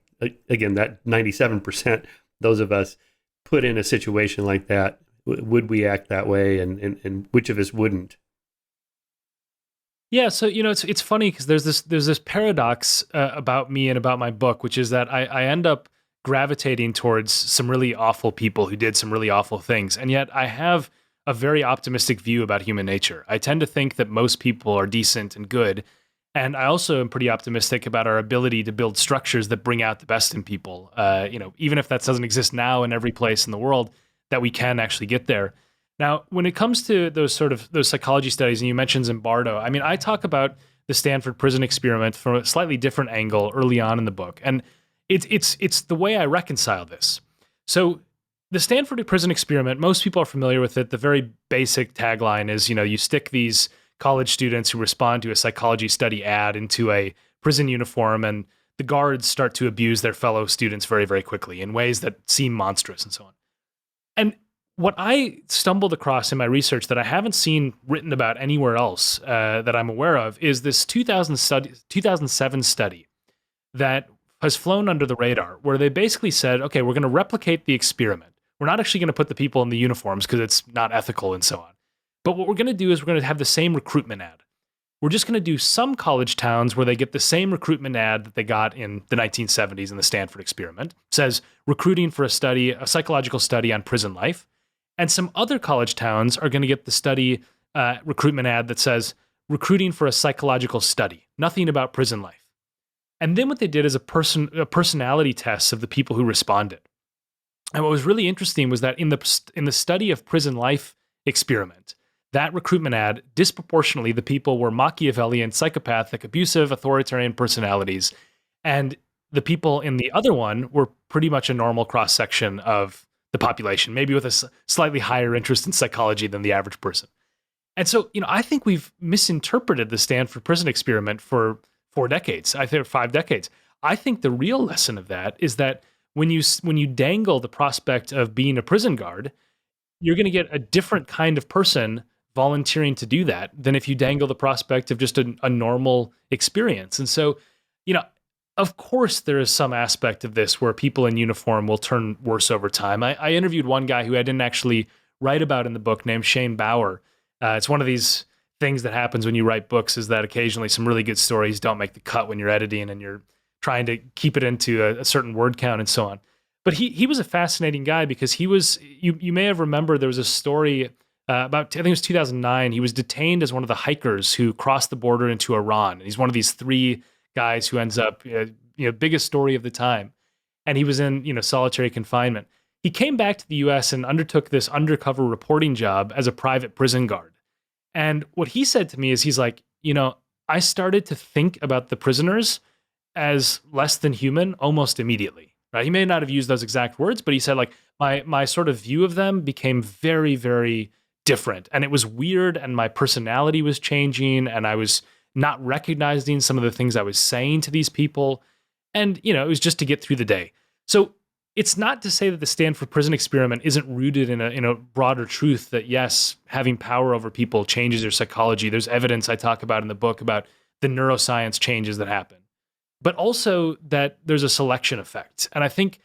again, that 97%, those of us put in a situation like that, would we act that way, and which of us wouldn't? Yeah, so it's funny because there's this paradox about me and about my book, which is that I end up gravitating towards some really awful people who did some really awful things, and yet I have a very optimistic view about human nature. I tend to think that most people are decent and good, and I also am pretty optimistic about our ability to build structures that bring out the best in people. Even if that doesn't exist now in every place in the world, that we can actually get there. Now, when it comes to those psychology studies, and you mentioned Zimbardo, I talk about the Stanford prison experiment from a slightly different angle early on in the book, and it's the way I reconcile this. So the Stanford prison experiment, most people are familiar with it. The very basic tagline is, you stick these college students who respond to a psychology study ad into a prison uniform, and the guards start to abuse their fellow students very, very quickly in ways that seem monstrous and so on. And what I stumbled across in my research that I haven't seen written about anywhere else that I'm aware of is this 2007 study that has flown under the radar, where they basically said, okay, we're going to replicate the experiment. We're not actually going to put the people in the uniforms because it's not ethical and so on. But what we're going to do is we're going to have the same recruitment ad. We're just going to do some college towns where they get the same recruitment ad that they got in the 1970s in the Stanford experiment. It says recruiting for a psychological study on prison life. And some other college towns are going to get the study recruitment ad that says recruiting for a psychological study, nothing about prison life. And then what they did is a personality test of the people who responded. And what was really interesting was that in the study of prison life experiment, that recruitment ad, disproportionately, the people were Machiavellian, psychopathic, abusive, authoritarian personalities. And the people in the other one were pretty much a normal cross-section of the population, maybe with a slightly higher interest in psychology than the average person. And so, I think we've misinterpreted the Stanford prison experiment for 4 decades, I think 5 decades. I think the real lesson of that is that when you dangle the prospect of being a prison guard, you're going to get a different kind of person volunteering to do that than if you dangle the prospect of just a normal experience. And so, of course, there is some aspect of this where people in uniform will turn worse over time. I interviewed one guy who I didn't actually write about in the book named Shane Bauer. It's one of these things that happens when you write books, is that occasionally some really good stories don't make the cut when you're editing and you're trying to keep it into a certain word count and so on. But he was a fascinating guy because he was, you may have remembered there was a story about, I think it was 2009, he was detained as one of the hikers who crossed the border into Iran. And he's one of these 3 guys who ends up, biggest story of the time. And he was in, solitary confinement. He came back to the US and undertook this undercover reporting job as a private prison guard. And what he said to me is he's like, I started to think about the prisoners as less than human almost immediately. Right? He may not have used those exact words, but he said like my sort of view of them became very, very different. And it was weird, and my personality was changing, and I was not recognizing some of the things I was saying to these people. And, it was just to get through the day. So it's not to say that the Stanford prison experiment isn't rooted in a broader truth that, yes, having power over people changes their psychology. There's evidence I talk about in the book about the neuroscience changes that happen, but also that there's a selection effect. And I think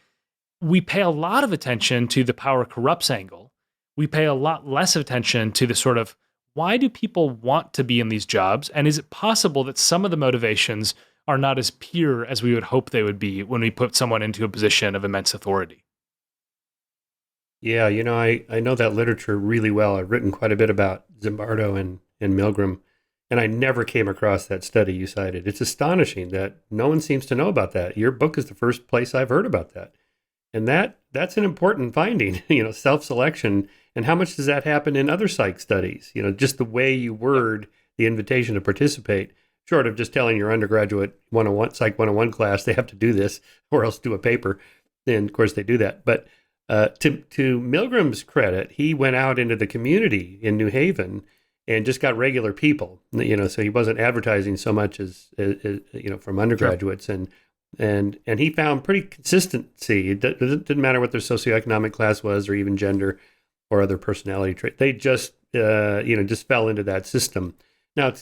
we pay a lot of attention to the power corrupts angle. We pay a lot less attention to the sort of, why do people want to be in these jobs? And is it possible that some of the motivations are not as pure as we would hope they would be when we put someone into a position of immense authority? Yeah, I know that literature really well. I've written quite a bit about Zimbardo and Milgram, and I never came across that study you cited. It's astonishing that no one seems to know about that. Your book is the first place I've heard about that. And that's an important finding, self-selection. And how much does that happen in other psych studies? Just the way you word the invitation to participate, short of just telling your undergraduate 101, Psych 101 class, they have to do this or else do a paper. And of course they do that. But to Milgram's credit, he went out into the community in New Haven and just got regular people, so he wasn't advertising so much as from undergraduates. Sure. And he found pretty consistency. It didn't matter what their socioeconomic class was or even gender or other personality trait. They just, just fell into that system. Now,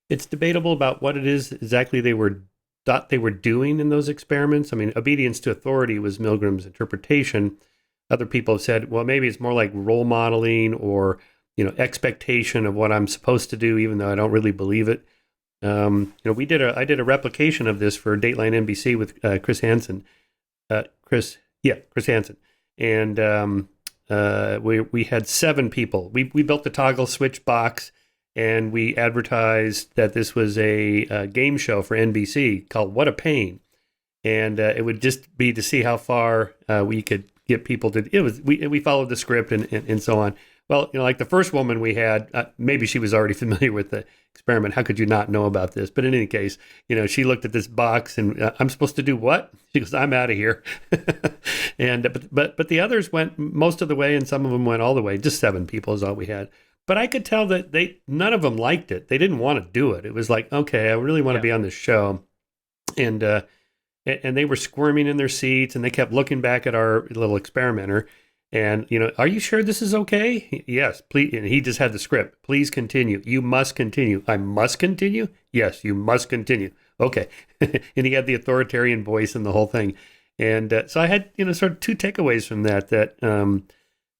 it's debatable about what it is exactly they thought they were doing in those experiments. I mean, obedience to authority was Milgram's interpretation. Other people have said, well, maybe it's more like role modeling or, expectation of what I'm supposed to do, even though I don't really believe it. I did a replication of this for Dateline NBC with Chris Hansen. Chris Hansen. And we had 7 people. We built the toggle switch box, and we advertised that this was a game show for NBC called What a Pain. And it would just be to see how far we could get people to. We followed the script and so on. Well, like the first woman we had, maybe she was already familiar with the experiment. How could you not know about this? But in any case, she looked at this box and I'm supposed to do what? She goes, I'm out of here. And but the others went most of the way, and some of them went all the way. Just 7 people is all we had. But I could tell that none of them liked it. They didn't want to do it. It was like, okay, I really want to be on this show. And and they were squirming in their seats, and they kept looking back at our little experimenter. And, are you sure this is okay? Yes, please. And he just had the script. Please continue. You must continue. I must continue? Yes, you must continue. Okay. And he had the authoritarian voice and the whole thing. And so I had, sort of two takeaways from that,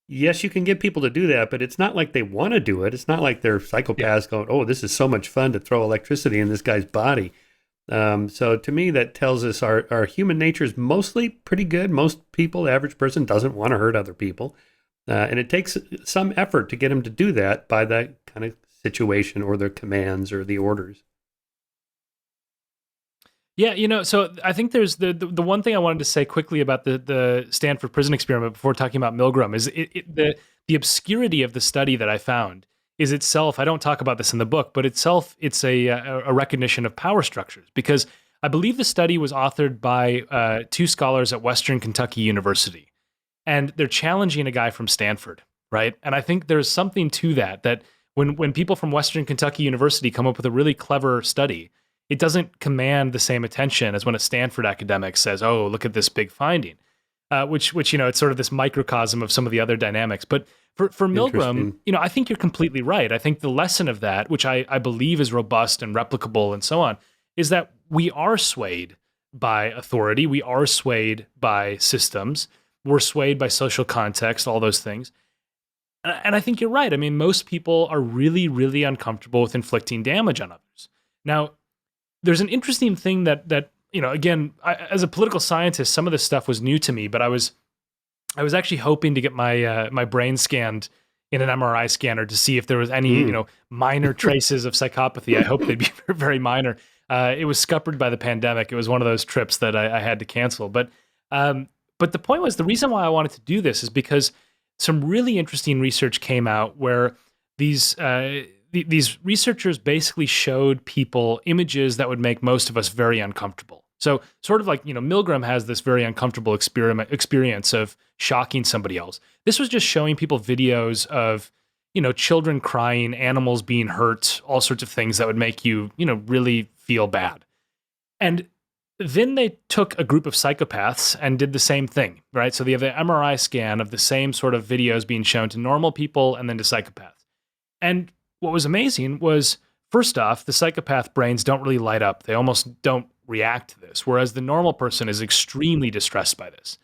yes, you can get people to do that, but it's not like they want to do it. It's not like they're psychopaths going, oh, this is so much fun to throw electricity in this guy's body. So to me, that tells us our human nature is mostly pretty good. Most people, the average person, doesn't want to hurt other people. And it takes some effort to get them to do that by that kind of situation or their commands or the orders. Yeah, so I think there's the one thing I wanted to say quickly about the Stanford prison experiment before talking about Milgram is the obscurity of the study that I found is itself, I don't talk about this in the book, but itself it's a recognition of power structures, because I believe the study was authored by two scholars at Western Kentucky University, and they're challenging a guy from Stanford, right? And I think there's something to that when people from Western Kentucky University come up with a really clever study, it doesn't command the same attention as when a Stanford academic says, "Oh, look at this big finding," which it's sort of this microcosm of some of the other dynamics. But for Milgram, I think you're completely right. I think the lesson of that, which I believe is robust and replicable and so on, is that we are swayed by authority, we are swayed by systems, we're swayed by social context, all those things. And I think you're right. I mean, most people are really, really uncomfortable with inflicting damage on others. Now, there's an interesting thing that again, as a political scientist, some of this stuff was new to me, but I was actually hoping to get my my brain scanned in an MRI scanner to see if there was any minor traces of psychopathy. I hope they'd be very minor. It was scuppered by the pandemic. It was one of those trips that I had to cancel. But the point was, the reason why I wanted to do this is because some really interesting research came out where these researchers basically showed people images that would make most of us very uncomfortable. So sort of like, Milgram has this very uncomfortable experience of shocking somebody else. This was just showing people videos of, children crying, animals being hurt, all sorts of things that would make you, really feel bad. And then they took a group of psychopaths and did the same thing, right? So they have the MRI scan of the same sort of videos being shown to normal people and then to psychopaths. And what was amazing was, first off, the psychopath brains don't really light up. They almost don't react to this, whereas the normal person is extremely distressed by this.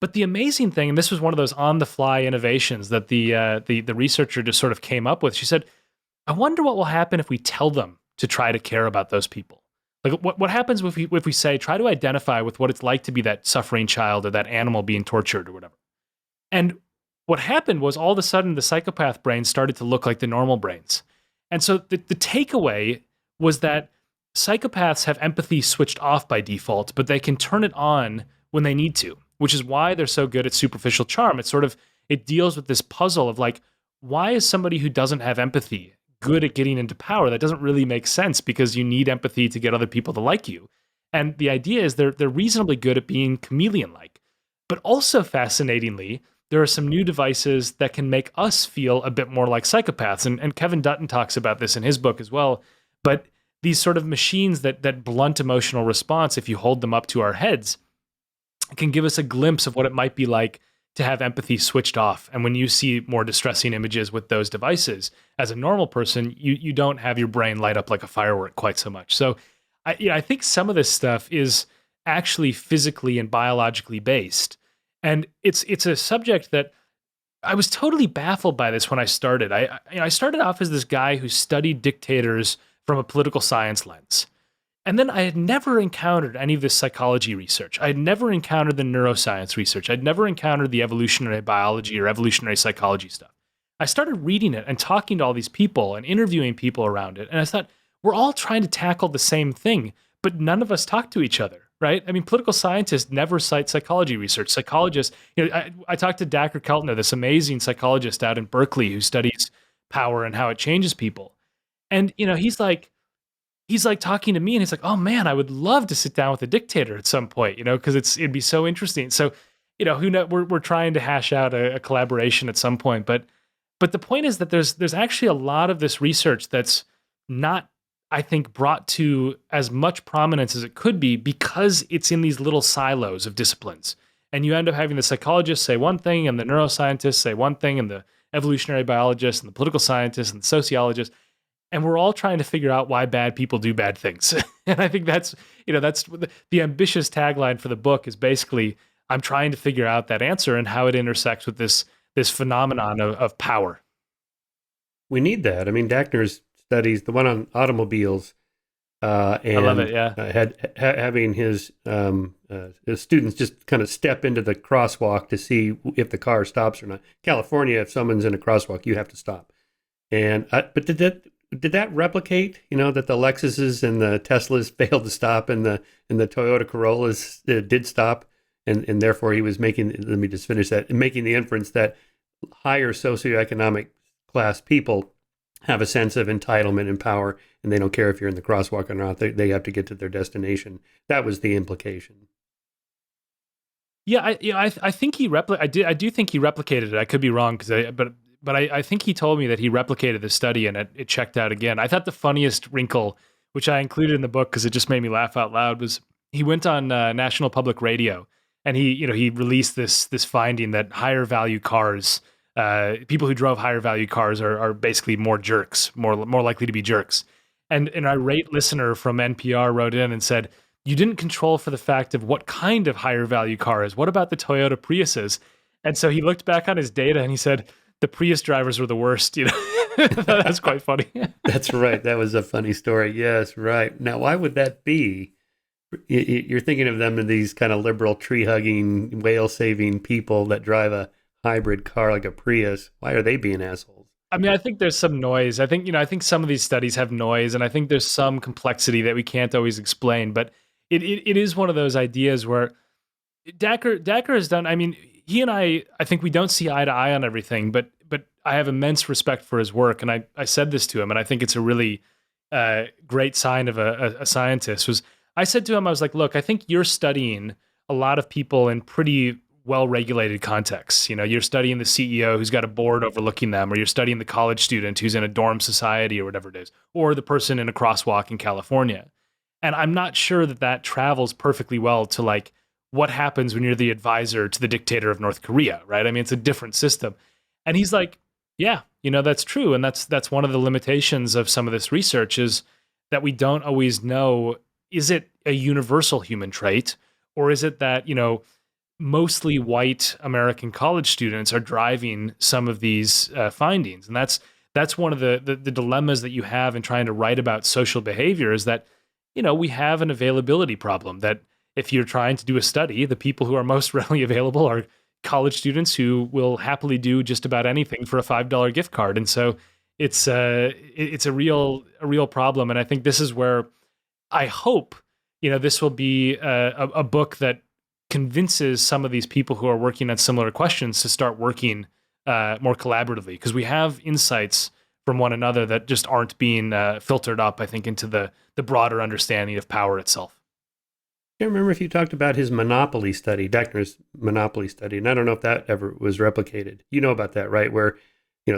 But the amazing thing, and this was one of those on-the-fly innovations that the researcher just sort of came up with, she said, I wonder what will happen if we tell them to try to care about those people. Like, what happens if we say, try to identify with what it's like to be that suffering child or that animal being tortured or whatever. And what happened was, all of a sudden, the psychopath brains started to look like the normal brains. And so the takeaway was that psychopaths have empathy switched off by default, but they can turn it on when they need to, which is why they're so good at superficial charm. It deals with this puzzle of like, why is somebody who doesn't have empathy good at getting into power? That doesn't really make sense, because you need empathy to get other people to like you. And the idea is they're reasonably good at being chameleon-like. But also, fascinatingly, there are some new devices that can make us feel a bit more like psychopaths. And Kevin Dutton talks about this in his book as well. But these sort of machines that blunt emotional response, if you hold them up to our heads, can give us a glimpse of what it might be like to have empathy switched off. And when you see more distressing images with those devices, as a normal person, you don't have your brain light up like a firework quite so much. So I think some of this stuff is actually physically and biologically based. And it's a subject that I was totally baffled by this when I started. I started off as this guy who studied dictators from a political science lens. And then I had never encountered any of this psychology research. I had never encountered the neuroscience research. I'd never encountered the evolutionary biology or evolutionary psychology stuff. I started reading it and talking to all these people and interviewing people around it. And I thought, we're all trying to tackle the same thing, but none of us talk to each other. Right? I mean, political scientists never cite psychology research. Psychologists, I talked to Dacher Keltner, this amazing psychologist out in Berkeley who studies power and how it changes people. And, he's like talking to me and he's like, oh man, I would love to sit down with a dictator at some point, because it'd be so interesting. So, who knows, we're trying to hash out a collaboration at some point. But the point is that there's actually a lot of this research that's not I think, brought to as much prominence as it could be because it's in these little silos of disciplines. And you end up having the psychologists say one thing, and the neuroscientists say one thing, and the evolutionary biologists, and the political scientists, and the sociologists. And we're all trying to figure out why bad people do bad things. And I think that's, that's the ambitious tagline for the book is basically, I'm trying to figure out that answer and how it intersects with this phenomenon of power. We need that. I mean, Dachner's studies, the one on automobiles, and I love it. Yeah. Having his students just kind of step into the crosswalk to see if the car stops or not. California, if someone's in a crosswalk, you have to stop. And but did that replicate? That the Lexuses and the Teslas failed to stop, and the Toyota Corollas did stop, and therefore he was making. Let me just finish that. Making the inference that higher socioeconomic class people have a sense of entitlement and power, and they don't care if you're in the crosswalk or not. They have to get to their destination. That was the implication. Yeah, I think he I do think he replicated it. I could be wrong but I think he told me that he replicated the study and it checked out again. I thought the funniest wrinkle, which I included in the book because it just made me laugh out loud, was he went on National Public Radio and he released this finding that higher value cars. People who drove higher value cars are basically more jerks, more likely to be jerks. And an irate listener from NPR wrote in and said, "You didn't control for the fact of what kind of higher value car is. What about the Toyota Priuses?" And so he looked back on his data and he said, the Prius drivers were the worst. That's quite funny. That's right. That was a funny story. Yes, right. Now, why would that be? You're thinking of them as these kind of liberal, tree-hugging, whale-saving people that drive a hybrid car like a Prius. Why are they being assholes? I mean, I think there's some noise. I think some of these studies have noise, and I think there's some complexity that we can't always explain. But it is one of those ideas where Dacher has done. I mean, he and I think we don't see eye to eye on everything, but I have immense respect for his work, and I said this to him, and I think it's a really great sign of a scientist. I said to him, I was like, look, I think you're studying a lot of people in pretty well-regulated contexts. You're studying the CEO who's got a board overlooking them, or you're studying the college student who's in a dorm society or whatever it is, or the person in a crosswalk in California. And I'm not sure that travels perfectly well to like what happens when you're the advisor to the dictator of North Korea, right? I mean, it's a different system. And he's like, yeah, that's true. And that's one of the limitations of some of this research is that we don't always know, is it a universal human trait, or is it that, mostly white American college students are driving some of these findings? And that's one of the dilemmas that you have in trying to write about social behavior is that, we have an availability problem that if you're trying to do a study, the people who are most readily available are college students who will happily do just about anything for a $5 gift card. And so it's a real problem. And I think this is where I hope, this will be a book that convinces some of these people who are working on similar questions to start working more collaboratively, because we have insights from one another that just aren't being filtered up, I think, into the broader understanding of power itself. I can't remember if you talked about his monopoly study, Dechner's monopoly study, and I don't know if that ever was replicated. You know about that, right? Where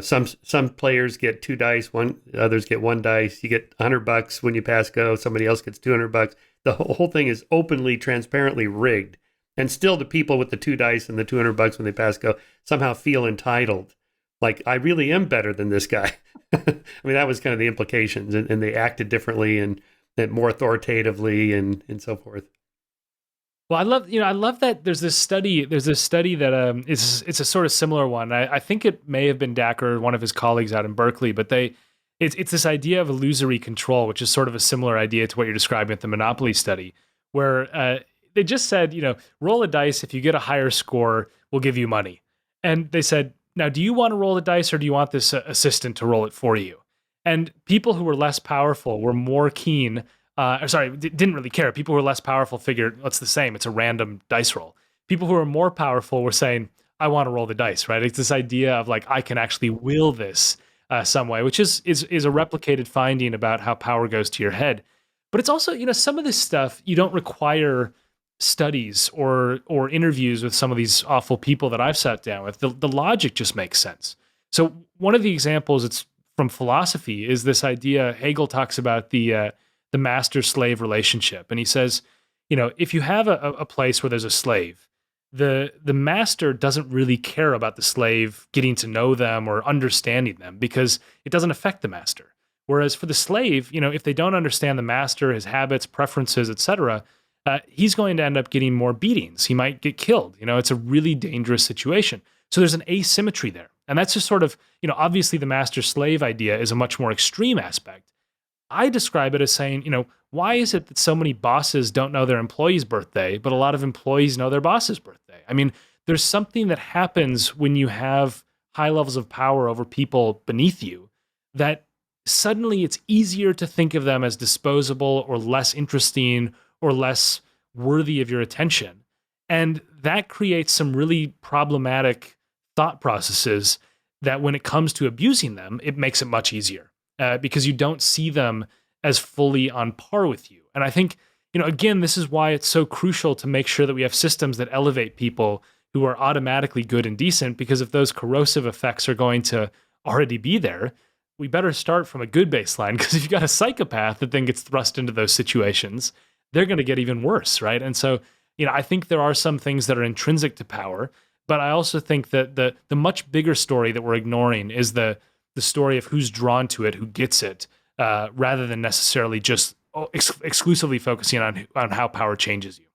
some players get 2 dice, others get 1 dice. You get $100 when you pass go. Somebody else gets $200. The whole thing is openly, transparently rigged, and still the people with the 2 dice and the $200 when they pass go somehow feel entitled, like I really am better than this guy. I mean, that was kind of the implications, and they acted differently and more authoritatively and so forth. Well, I love that there's this study that it's a sort of similar one. I think it may have been Dacher or one of his colleagues out in Berkeley, but it's this idea of illusory control, which is sort of a similar idea to what you're describing at the Monopoly study, where they just said, roll a dice. If you get a higher score, we'll give you money. And they said, now, do you want to roll the dice or do you want this assistant to roll it for you? And people who were less powerful were more keen. Didn't really care. People who were less powerful figured, well, it's the same. It's a random dice roll. People who are more powerful were saying, I want to roll the dice, right? It's this idea of like, I can actually will this some way, which is a replicated finding about how power goes to your head. But it's also, some of this stuff, you don't require studies or interviews with some of these awful people that I've sat down with. The logic just makes sense. So one of the examples, it's from philosophy is this idea. Hegel talks about the master-slave relationship, and he says, if you have a place where there's a slave, the master doesn't really care about the slave getting to know them or understanding them because it doesn't affect the master. Whereas for the slave, if they don't understand the master, his habits, preferences, etc., he's going to end up getting more beatings. He might get killed. It's a really dangerous situation. So there's an asymmetry there. And that's just sort of, obviously the master-slave idea is a much more extreme aspect. I describe it as saying, why is it that so many bosses don't know their employee's birthday, but a lot of employees know their boss's birthday? I mean, there's something that happens when you have high levels of power over people beneath you that suddenly it's easier to think of them as disposable or less interesting or less worthy of your attention. And that creates some really problematic thought processes that when it comes to abusing them, it makes it much easier because you don't see them as fully on par with you. And I think, again, this is why it's so crucial to make sure that we have systems that elevate people who are automatically good and decent, because if those corrosive effects are going to already be there, we better start from a good baseline, because if you've got a psychopath that then gets thrust into those situations, they're going to get even worse, right? And so, I think there are some things that are intrinsic to power, but I also think that the much bigger story that we're ignoring is the story of who's drawn to it, who gets it, rather than necessarily just exclusively focusing on how power changes you.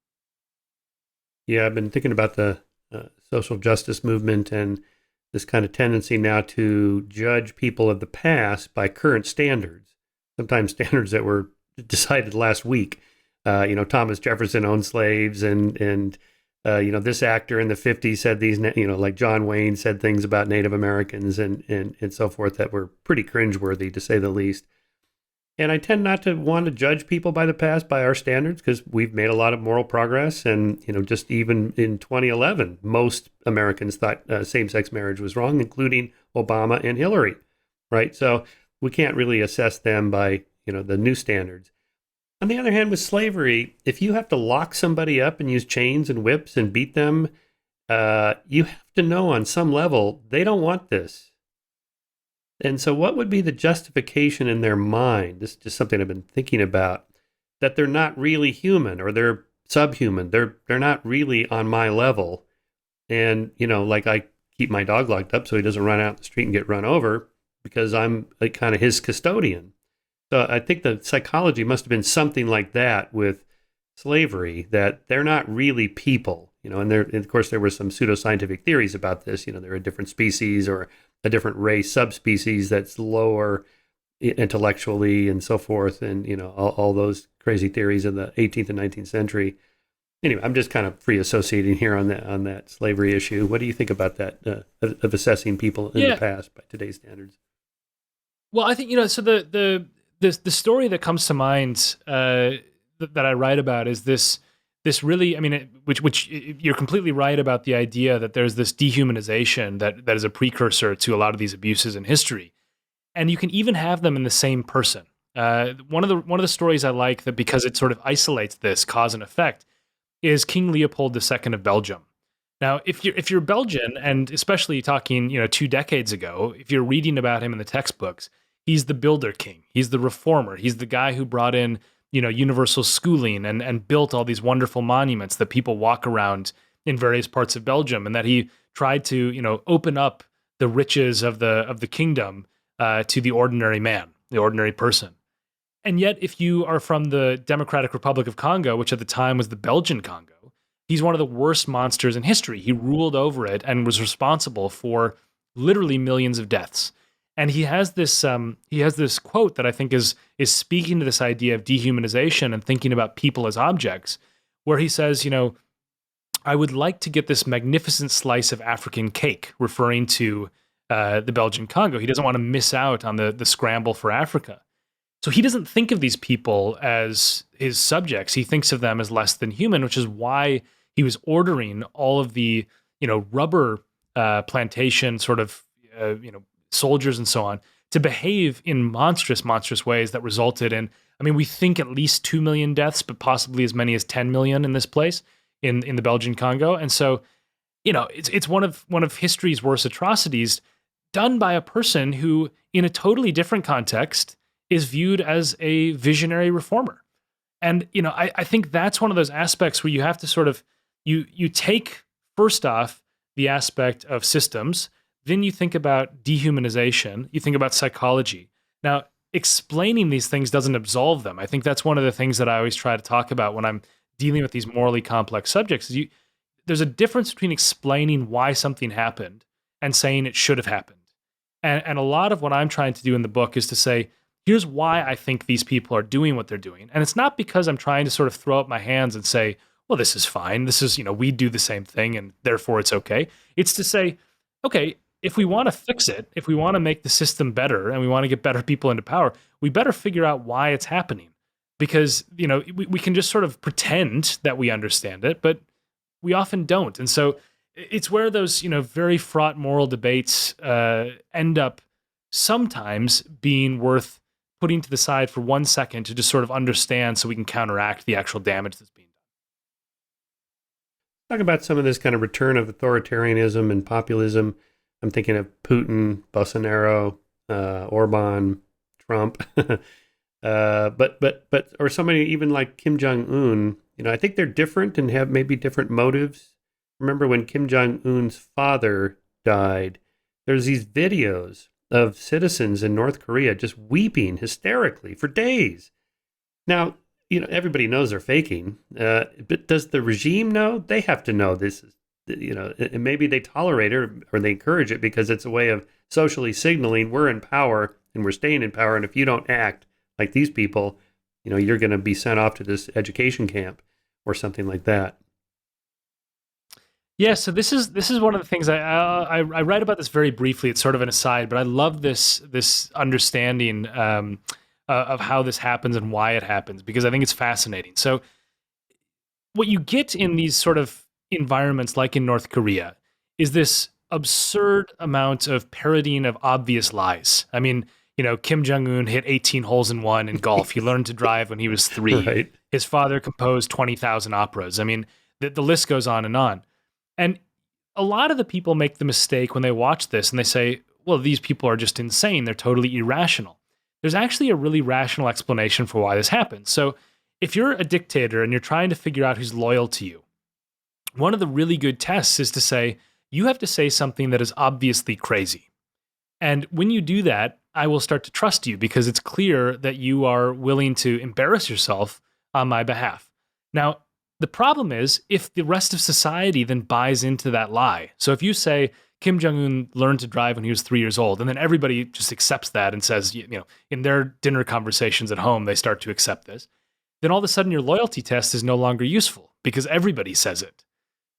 Yeah, I've been thinking about the social justice movement and this kind of tendency now to judge people of the past by current standards, sometimes standards that were decided last week. Thomas Jefferson owned slaves, and this actor in the 50s said these, like John Wayne said things about Native Americans and so forth that were pretty cringeworthy, to say the least. And I tend not to want to judge people by the past by our standards, because we've made a lot of moral progress. And, just even in 2011, most Americans thought same-sex marriage was wrong, including Obama and Hillary, right? So we can't really assess them by, the new standards. On the other hand, with slavery, if you have to lock somebody up and use chains and whips and beat them, you have to know on some level they don't want this. And so what would be the justification in their mind? This is just something I've been thinking about, that they're not really human, or they're subhuman. They're not really on my level. And, like I keep my dog locked up so he doesn't run out in the street and get run over because I'm kind of his custodian. So I think the psychology must have been something like that with slavery, that they're not really people, and of course there were some pseudoscientific theories about this. They're a different species or a different race, subspecies that's lower intellectually and so forth. And, all those crazy theories in the 18th and 19th century. Anyway, I'm just kind of free associating here on that slavery issue. What do you think about that, of assessing people in the past by today's standards? Well, I think, so the story that comes to mind that I write about is this really, which you're completely right about, the idea that there's this dehumanization that is a precursor to a lot of these abuses in history, and you can even have them in the same person. One of the stories I like, that because it sort of isolates this cause and effect, is King Leopold II of Belgium. Now, if you're Belgian, and especially talking 2 decades ago, if you're reading about him in the textbooks, he's the builder king. He's the reformer. He's the guy who brought in, universal schooling and built all these wonderful monuments that people walk around in various parts of Belgium, and that he tried to, open up the riches of the kingdom to the ordinary man, the ordinary person. And yet, if you are from the Democratic Republic of Congo, which at the time was the Belgian Congo, he's one of the worst monsters in history. He ruled over it and was responsible for literally millions of deaths. And he has this quote that I think is speaking to this idea of dehumanization and thinking about people as objects, where he says, I would like to get this magnificent slice of African cake, referring to the Belgian Congo. He doesn't want to miss out on the scramble for Africa. So he doesn't think of these people as his subjects. He thinks of them as less than human, which is why he was ordering all of the, rubber plantation sort of, soldiers and so on to behave in monstrous ways that resulted in, we think at least 2 million deaths, but possibly as many as 10 million in this place, in the Belgian Congo. And so, it's one of history's worst atrocities. done by a person who, in a totally different context, is viewed as a visionary reformer. And I think that's one of those aspects where you have to sort of you take first off the aspect of systems, then you think about dehumanization, you think about psychology. Now, explaining these things doesn't absolve them. I think that's one of the things that I always try to talk about when I'm dealing with these morally complex subjects. There's a difference between explaining why something happened and saying it should have happened. And a lot of what I'm trying to do in the book is to say, here's why I think these people are doing what they're doing. And it's not because I'm trying to sort of throw up my hands and say, well, this is fine. This is, we do the same thing and therefore it's okay. It's to say, okay, if we want to fix it, if we want to make the system better and we want to get better people into power, we better figure out why it's happening. Because, we can just sort of pretend that we understand it, but we often don't. And so it's where those, very fraught moral debates end up sometimes being worth putting to the side for 1 second to just sort of understand so we can counteract the actual damage that's being done. Talk about some of this kind of return of authoritarianism and populism. I'm thinking of Putin, Bolsonaro, Orban, Trump, or somebody even like Kim Jong-un. I think they're different and have maybe different motives. Remember when Kim Jong-un's father died, there's these videos of citizens in North Korea just weeping hysterically for days. Now, everybody knows they're faking, but does the regime know? They have to know this is, and maybe they tolerate it or they encourage it because it's a way of socially signaling we're in power and we're staying in power. And if you don't act like these people, you're going to be sent off to this education camp or something like that. Yeah, so this is one of the things I write about this very briefly. It's sort of an aside, but I love this understanding of how this happens and why it happens, because I think it's fascinating. So what you get in these sort of environments like in North Korea is this absurd amount of parodying of obvious lies. I mean, Kim Jong-un hit 18 holes in one in golf. He learned to drive when he was 3. Right. His father composed 20,000 operas. I mean, the list goes on and on. And a lot of the people make the mistake when they watch this and they say, well, these people are just insane. They're totally irrational. There's actually a really rational explanation for why this happens. So if you're a dictator and you're trying to figure out who's loyal to you, one of the really good tests is to say, you have to say something that is obviously crazy. And when you do that, I will start to trust you because it's clear that you are willing to embarrass yourself on my behalf. Now, the problem is if the rest of society then buys into that lie. So if you say Kim Jong-un learned to drive when he was 3 years old, and then everybody just accepts that and says, in their dinner conversations at home, they start to accept this, then all of a sudden your loyalty test is no longer useful because everybody says it.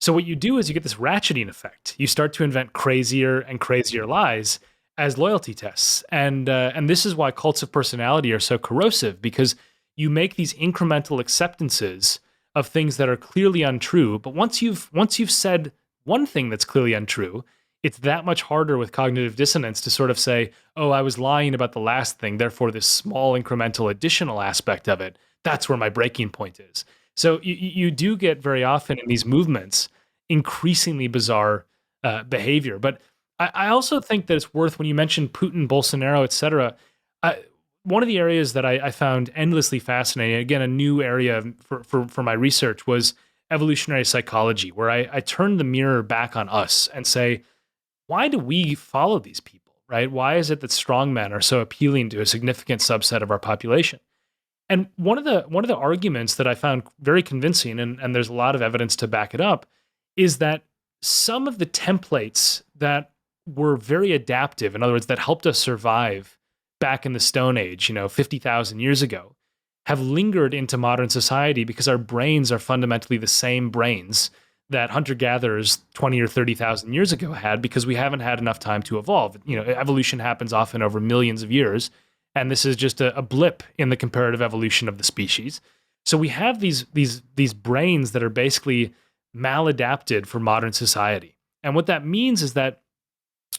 So what you do is you get this ratcheting effect. You start to invent crazier and crazier lies as loyalty tests. And this is why cults of personality are so corrosive, because you make these incremental acceptances of things that are clearly untrue. But once you've said one thing that's clearly untrue, it's that much harder with cognitive dissonance to sort of say, oh, I was lying about the last thing, therefore this small incremental additional aspect of it, that's where my breaking point is. So you do get very often in these movements increasingly bizarre behavior. But I also think that it's worth, when you mention Putin, Bolsonaro, et cetera, one of the areas that I found endlessly fascinating, again, a new area for my research, was evolutionary psychology, where I turned the mirror back on us and say, why do we follow these people, right? Why is it that strongmen are so appealing to a significant subset of our population? And one of the arguments that I found very convincing, and there's a lot of evidence to back it up, is that some of the templates that were very adaptive, in other words, that helped us survive back in the Stone Age, 50,000 years ago, have lingered into modern society because our brains are fundamentally the same brains that hunter-gatherers 20 or 30,000 years ago had, because we haven't had enough time to evolve. Evolution happens often over millions of years, and this is just a blip in the comparative evolution of the species. So we have these brains that are basically maladapted for modern society. And what that means is that,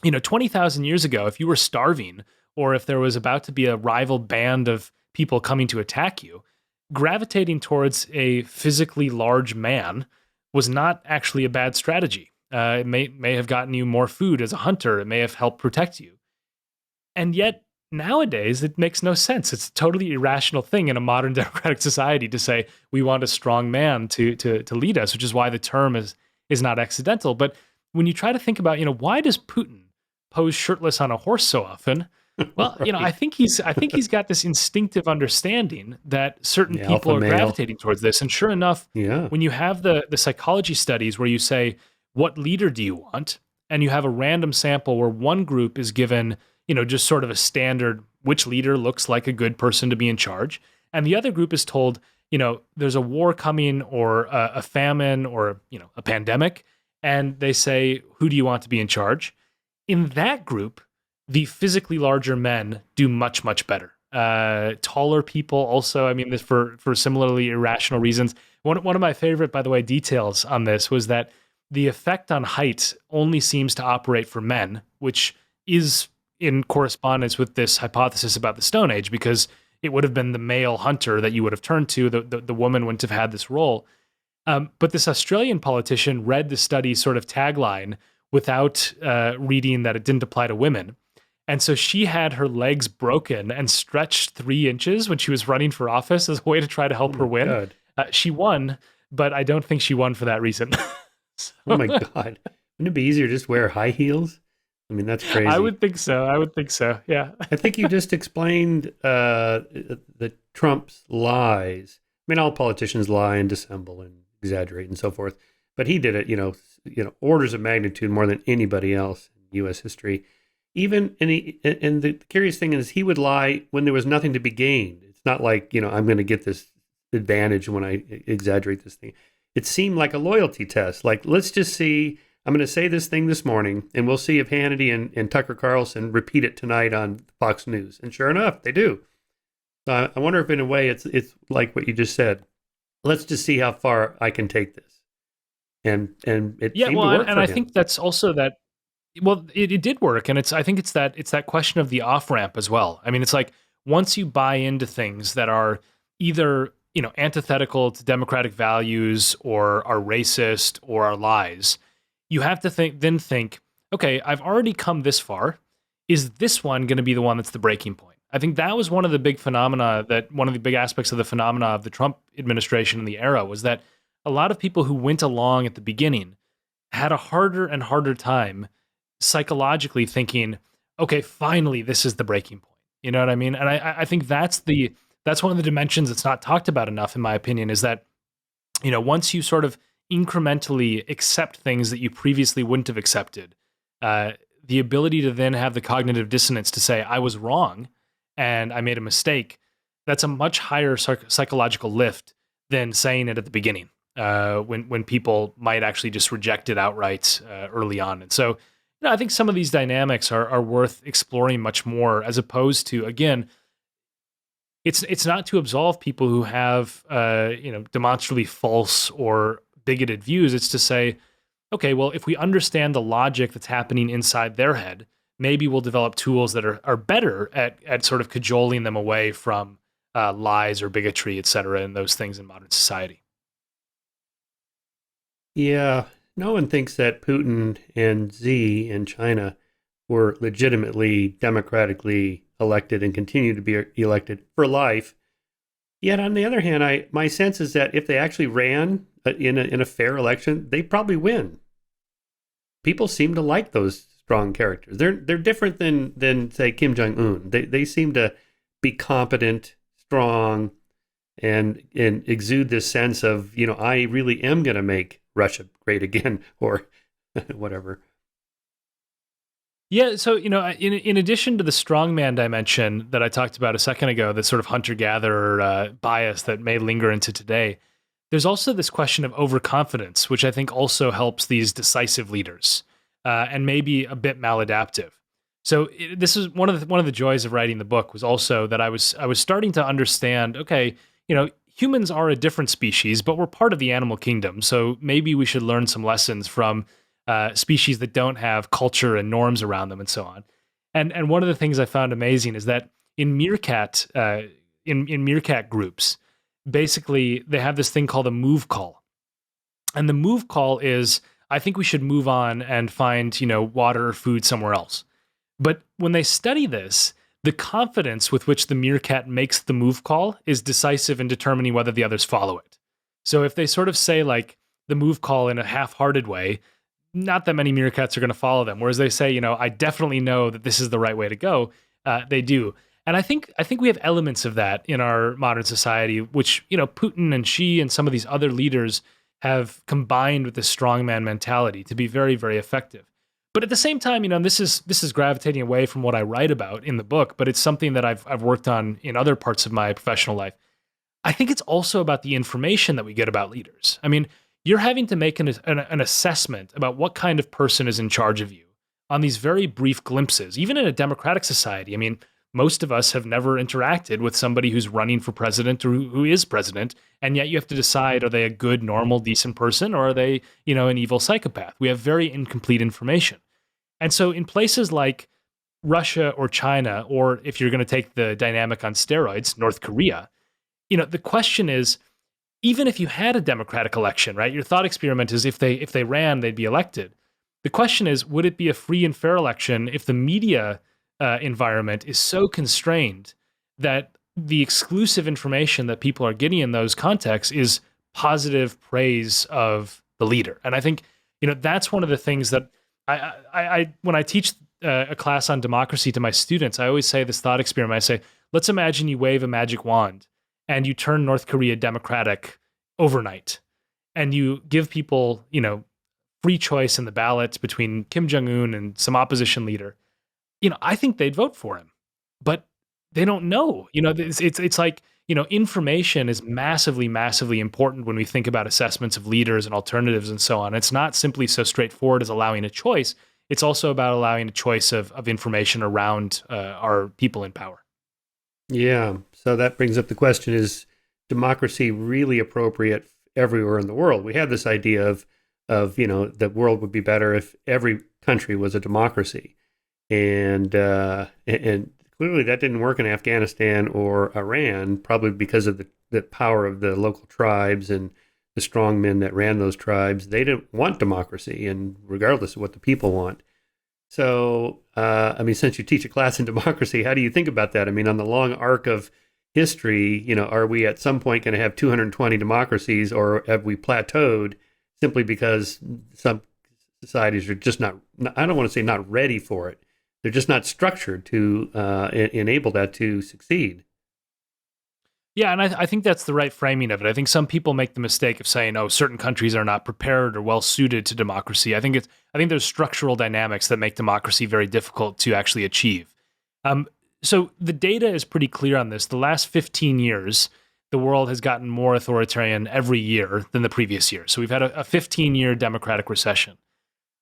20,000 years ago, if you were starving, or if there was about to be a rival band of people coming to attack you, gravitating towards a physically large man was not actually a bad strategy. It may have gotten you more food as a hunter. It may have helped protect you. And yet nowadays it makes no sense. It's a totally irrational thing in a modern democratic society to say we want a strong man to lead us, which is why the term is not accidental. But when you try to think about, why does Putin pose shirtless on a horse so often? Well, Right. I think he's got this instinctive understanding that certain The people alpha are male. gravitating towards this. And sure enough, Yeah. when you have the psychology studies where you say, what leader do you want? And you have a random sample where one group is given, just sort of a standard, which leader looks like a good person to be in charge. And the other group is told, there's a war coming or a famine or, a pandemic. And they say, who do you want to be in charge? In that group, the physically larger men do much, much better. Taller people also, I mean, this for similarly irrational reasons. One of my favorite, by the way, details on this was that the effect on height only seems to operate for men, which is in correspondence with this hypothesis about the Stone Age, because it would have been the male hunter that you would have turned to. The woman wouldn't have had this role. But this Australian politician read the study's sort of tagline without reading that it didn't apply to women. And so she had her legs broken and stretched 3 inches when she was running for office as a way to try to help her win. God. She won, but I don't think she won for that reason. Oh my God. Wouldn't it be easier to just wear high heels? I mean, that's crazy. I would think so. Yeah. I think you just explained the Trump's lies. I mean, all politicians lie and dissemble and exaggerate and so forth. But he did it, orders of magnitude more than anybody else in U.S. history. Even and the curious thing is, he would lie when there was nothing to be gained. It's not like I'm going to get this advantage when I exaggerate this thing. It seemed like a loyalty test. Like, let's just see. I'm going to say this thing this morning, and we'll see if Hannity and Tucker Carlson repeat it tonight on Fox News. And sure enough, they do. So I wonder if, in a way, it's like what you just said. Let's just see how far I can take this. And it seemed to work for and I him. think that's also that. Well, it did work, and I think it's that question of the off ramp as well. I mean, it's like once you buy into things that are either antithetical to democratic values or are racist or are lies, you have to think, okay, I've already come this far. Is this one going to be the one that's the breaking point? I think that was one of the big aspects of the phenomena of the Trump administration in the era was that a lot of people who went along at the beginning had a harder and harder time psychologically thinking, okay, finally, this is the breaking point. You know what I mean? And I think that's one of the dimensions that's not talked about enough, in my opinion, is that, once you sort of incrementally accept things that you previously wouldn't have accepted, the ability to then have the cognitive dissonance to say, I was wrong and I made a mistake, that's a much higher psychological lift than saying it at the beginning, when people might actually just reject it outright early on. And so, I think some of these dynamics are worth exploring much more, as opposed to, again, it's not to absolve people who have demonstrably false or bigoted views. It's to say, okay, well, if we understand the logic that's happening inside their head, maybe we'll develop tools that are better at sort of cajoling them away from lies or bigotry, et cetera, and those things in modern society. Yeah, no one thinks that Putin and Xi in China were legitimately democratically elected and continue to be elected for life. Yet, on the other hand, my sense is that if they actually ran in a fair election, they probably win. People seem to like those strong characters. They're different than say Kim Jong-un. They seem to be competent, strong, and exude this sense of I really am going to make Russia great again, or whatever. Yeah, so in addition to the strongman dimension that I talked about a second ago, the sort of hunter-gatherer bias that may linger into today, there's also this question of overconfidence, which I think also helps these decisive leaders, and maybe a bit maladaptive. So this is one of the joys of writing the book, was also that I was starting to understand, okay, humans are a different species, but we're part of the animal kingdom. So maybe we should learn some lessons from species that don't have culture and norms around them and so on. And one of the things I found amazing is that in meerkat groups, basically they have this thing called a move call. And the move call is, I think we should move on and find, water or food somewhere else. But when they study this, the confidence with which the meerkat makes the move call is decisive in determining whether the others follow it. So if they sort of say like the move call in a half-hearted way, not that many meerkats are going to follow them. Whereas they say, I definitely know that this is the right way to go. They do. And I think we have elements of that in our modern society, which, Putin and Xi and some of these other leaders have combined with this strongman mentality to be very, very effective. But at the same time, this is gravitating away from what I write about in the book, but it's something that I've worked on in other parts of my professional life. I think it's also about the information that we get about leaders. I mean, you're having to make an assessment about what kind of person is in charge of you on these very brief glimpses, even in a democratic society. I mean, most of us have never interacted with somebody who's running for president or who is president, and yet you have to decide, are they a good, normal, decent person, or are they, an evil psychopath? We have very incomplete information. And so in places like Russia or China, or if you're going to take the dynamic on steroids, North Korea, the question is, even if you had a democratic election, right? Your thought experiment is if they ran, they'd be elected. The question is, would it be a free and fair election if the media environment is so constrained that the exclusive information that people are getting in those contexts is positive praise of the leader? And I think, that's one of the things that I when I teach a class on democracy to my students, I always say this thought experiment. I say, let's imagine you wave a magic wand and you turn North Korea democratic overnight, and you give people, free choice in the ballot between Kim Jong-un and some opposition leader. I think they'd vote for him, but they don't know. It's like, information is massively, massively important when we think about assessments of leaders and alternatives and so on. It's not simply so straightforward as allowing a choice. It's also about allowing a choice of information around our people in power. Yeah. So that brings up the question, is democracy really appropriate everywhere in the world? We have this idea of the world would be better if every country was a democracy. And clearly that didn't work in Afghanistan or Iran, probably because of the power of the local tribes and the strong men that ran those tribes. They didn't want democracy, and regardless of what the people want. So, since you teach a class in democracy, how do you think about that? I mean, on the long arc of history, are we at some point going to have 220 democracies, or have we plateaued simply because some societies are just not, I don't want to say not ready for it. They're just not structured to enable that to succeed. Yeah, and I think that's the right framing of it. I think some people make the mistake of saying, "Oh, certain countries are not prepared or well suited to democracy." I think there's structural dynamics that make democracy very difficult to actually achieve. So the data is pretty clear on this. The last 15 years, the world has gotten more authoritarian every year than the previous year. So we've had a 15-year democratic recession.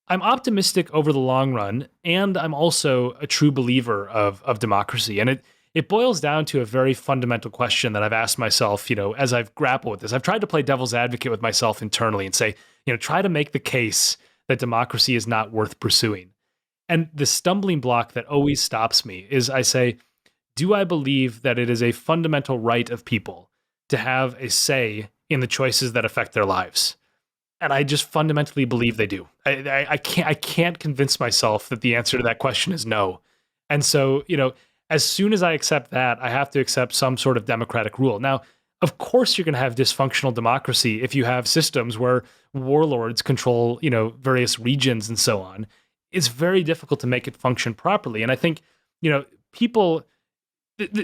I'm optimistic over the long run, and I'm also a true believer of democracy. And it boils down to a very fundamental question that I've asked myself, as I've grappled with this. I've tried to play devil's advocate with myself internally and say, try to make the case that democracy is not worth pursuing. And the stumbling block that always stops me is I say, do I believe that it is a fundamental right of people to have a say in the choices that affect their lives? And I just fundamentally believe they do. I can't convince myself that the answer to that question is no. And so, as soon as I accept that, I have to accept some sort of democratic rule. Now, of course, you're going to have dysfunctional democracy if you have systems where warlords control, various regions and so on. It's very difficult to make it function properly. And I think, people,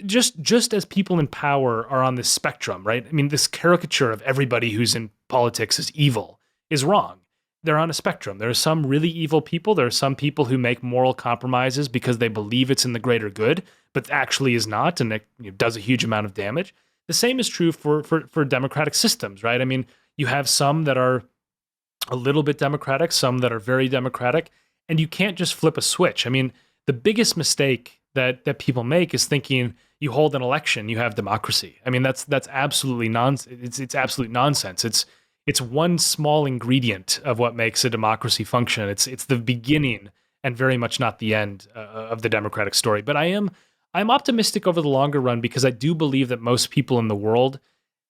just as people in power are on this spectrum, right? I mean, this caricature of everybody who's in politics is evil is wrong. They're on a spectrum. There are some really evil people. There are some people who make moral compromises because they believe it's in the greater good, but actually is not, and it does a huge amount of damage. The same is true for democratic systems, right? I mean, you have some that are a little bit democratic, some that are very democratic, and you can't just flip a switch. I mean, the biggest mistake that people make is thinking you hold an election, you have democracy. I mean, that's absolutely nonsense. It's absolute nonsense. It's one small ingredient of what makes a democracy function. It's the beginning and very much not the end of the democratic story. But I'm optimistic over the longer run because I do believe that most people in the world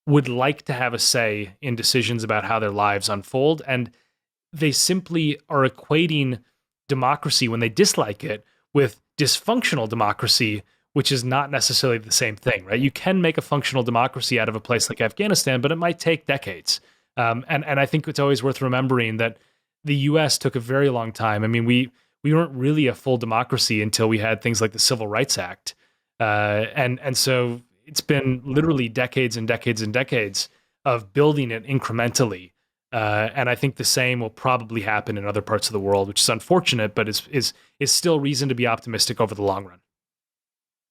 would like to have a say in decisions about how their lives unfold. And they simply are equating democracy when they dislike it with dysfunctional democracy, which is not necessarily the same thing, right? You can make a functional democracy out of a place like Afghanistan, but it might take decades. And I think it's always worth remembering that the U.S. took a very long time. I mean, we weren't really a full democracy until we had things like the Civil Rights Act, and so it's been literally decades and decades and decades of building it incrementally. And I think the same will probably happen in other parts of the world, which is unfortunate, but is still reason to be optimistic over the long run.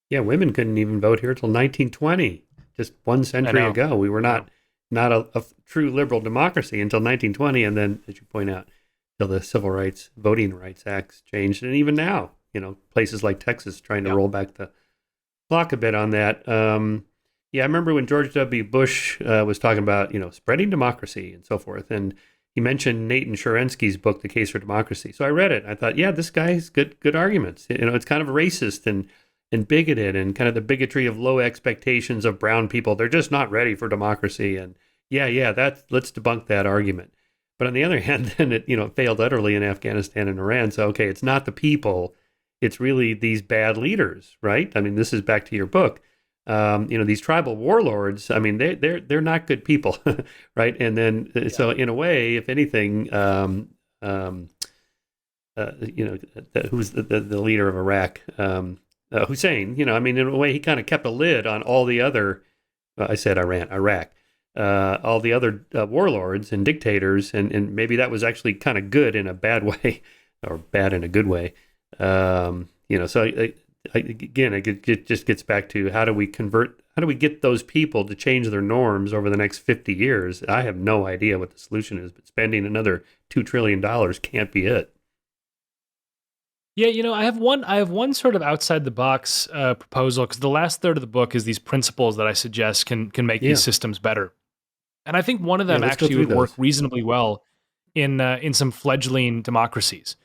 Yeah, women couldn't even vote here till 1920, just one century ago. We were not a true liberal democracy until 1920, and then, as you point out, till the Voting Rights Acts changed, and even now, places like Texas trying to roll back the clock a bit on that. Yeah, I remember when George W. Bush was talking about, spreading democracy and so forth, and he mentioned Nathan Sharansky's book, The Case for Democracy. So I read it. I thought, yeah, this guy has good arguments. It's kind of racist and bigoted, and kind of the bigotry of low expectations of brown people. They're just not ready for democracy. And let's debunk that argument. But on the other hand, then it failed utterly in Afghanistan and Iran. So, okay, it's not the people. It's really these bad leaders, right? I mean, this is back to your book. These tribal warlords, I mean, they're not good people, right? And then, so in a way, if anything, who's the leader of Iraq? Hussein, I mean, in a way, he kind of kept a lid on all the other, I said Iraq, all the other warlords and dictators, and maybe that was actually kind of good in a bad way, or bad in a good way. So again, it just gets back to how do we get those people to change their norms over the next 50 years? I have no idea what the solution is, but spending another $2 trillion can't be it. Yeah, I have one sort of outside the box proposal, because the last third of the book is these principles that I suggest can make these systems better. And I think one of them actually would work reasonably well in some fledgling democracies.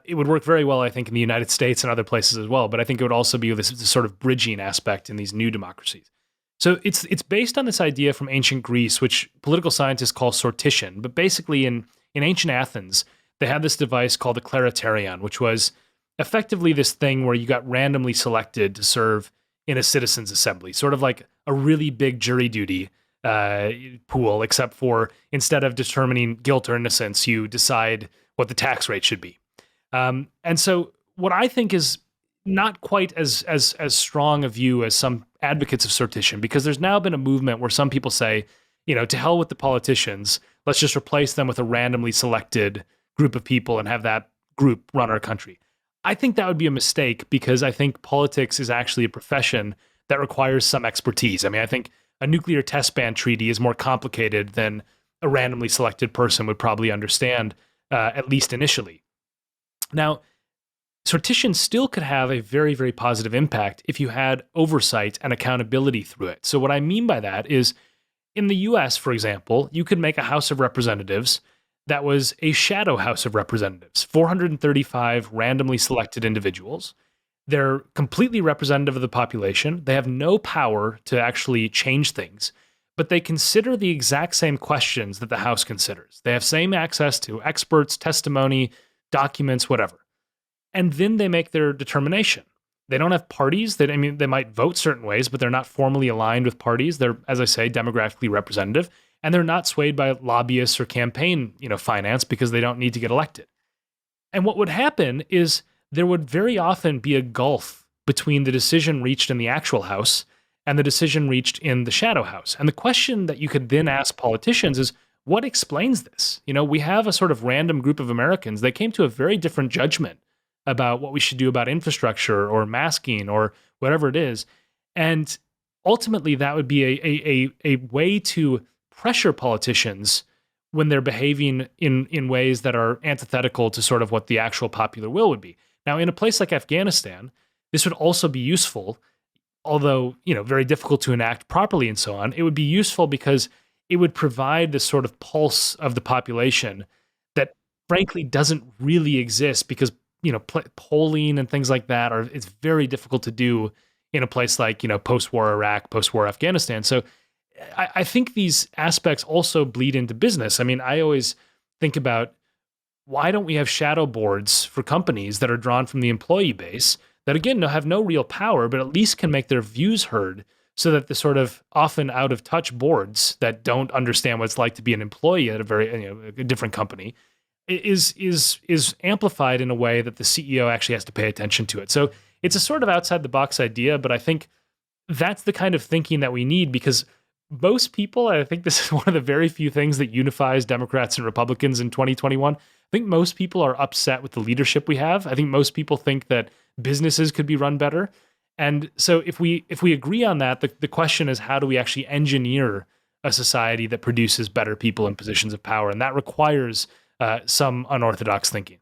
It would work very well, I think, in the United States and other places as well. But I think it would also be this sort of bridging aspect in these new democracies. So it's based on this idea from ancient Greece, which political scientists call sortition. But basically, in ancient Athens, they had this device called the claritarion, which was effectively this thing where you got randomly selected to serve in a citizens' assembly, sort of like a really big jury duty pool, except for instead of determining guilt or innocence, you decide what the tax rate should be. And so what I think is not quite as strong a view as some advocates of sortition, because there's now been a movement where some people say, to hell with the politicians, let's just replace them with a randomly selected group of people and have that group run our country. I think that would be a mistake, because I think politics is actually a profession that requires some expertise. I mean, I think a nuclear test ban treaty is more complicated than a randomly selected person would probably understand, at least initially. Now, sortition still could have a very, very positive impact if you had oversight and accountability through it. So what I mean by that is, in the US, for example, you could make a House of Representatives that was a shadow House of Representatives, 435 randomly selected individuals. They're completely representative of the population. They have no power to actually change things, but they consider the exact same questions that the House considers. They have same access to experts, testimony, documents, whatever. And then they make their determination. They don't have parties. They might vote certain ways, but they're not formally aligned with parties. They're, as I say, demographically representative, and they're not swayed by lobbyists or campaign, finance, because they don't need to get elected. And what would happen is there would very often be a gulf between the decision reached in the actual House and the decision reached in the shadow House. And the question that you could then ask politicians is, what explains this? We have a sort of random group of Americans. They came to a very different judgment about what we should do about infrastructure or masking or whatever it is. And ultimately, that would be a way to pressure politicians when they're behaving in ways that are antithetical to sort of what the actual popular will would be. Now, in a place like Afghanistan, this would also be useful, although, very difficult to enact properly and so on. It would be useful because it would provide this sort of pulse of the population that frankly doesn't really exist, because polling and things like that it's very difficult to do in a place like, post-war Iraq, post-war Afghanistan. So I think these aspects also bleed into business. I mean, I always think about why don't we have shadow boards for companies that are drawn from the employee base that, again, have no real power, but at least can make their views heard, so that the sort of often out of touch boards that don't understand what it's like to be an employee at a different company is amplified in a way that the CEO actually has to pay attention to it. So it's a sort of outside the box idea, but I think that's the kind of thinking that we need, because most people, I think this is one of the very few things that unifies Democrats and Republicans in 2021. I think most people are upset with the leadership we have. I think most people think that businesses could be run better. And so if we agree on that, the question is, how do we actually engineer a society that produces better people in positions of power? And that requires some unorthodox thinking.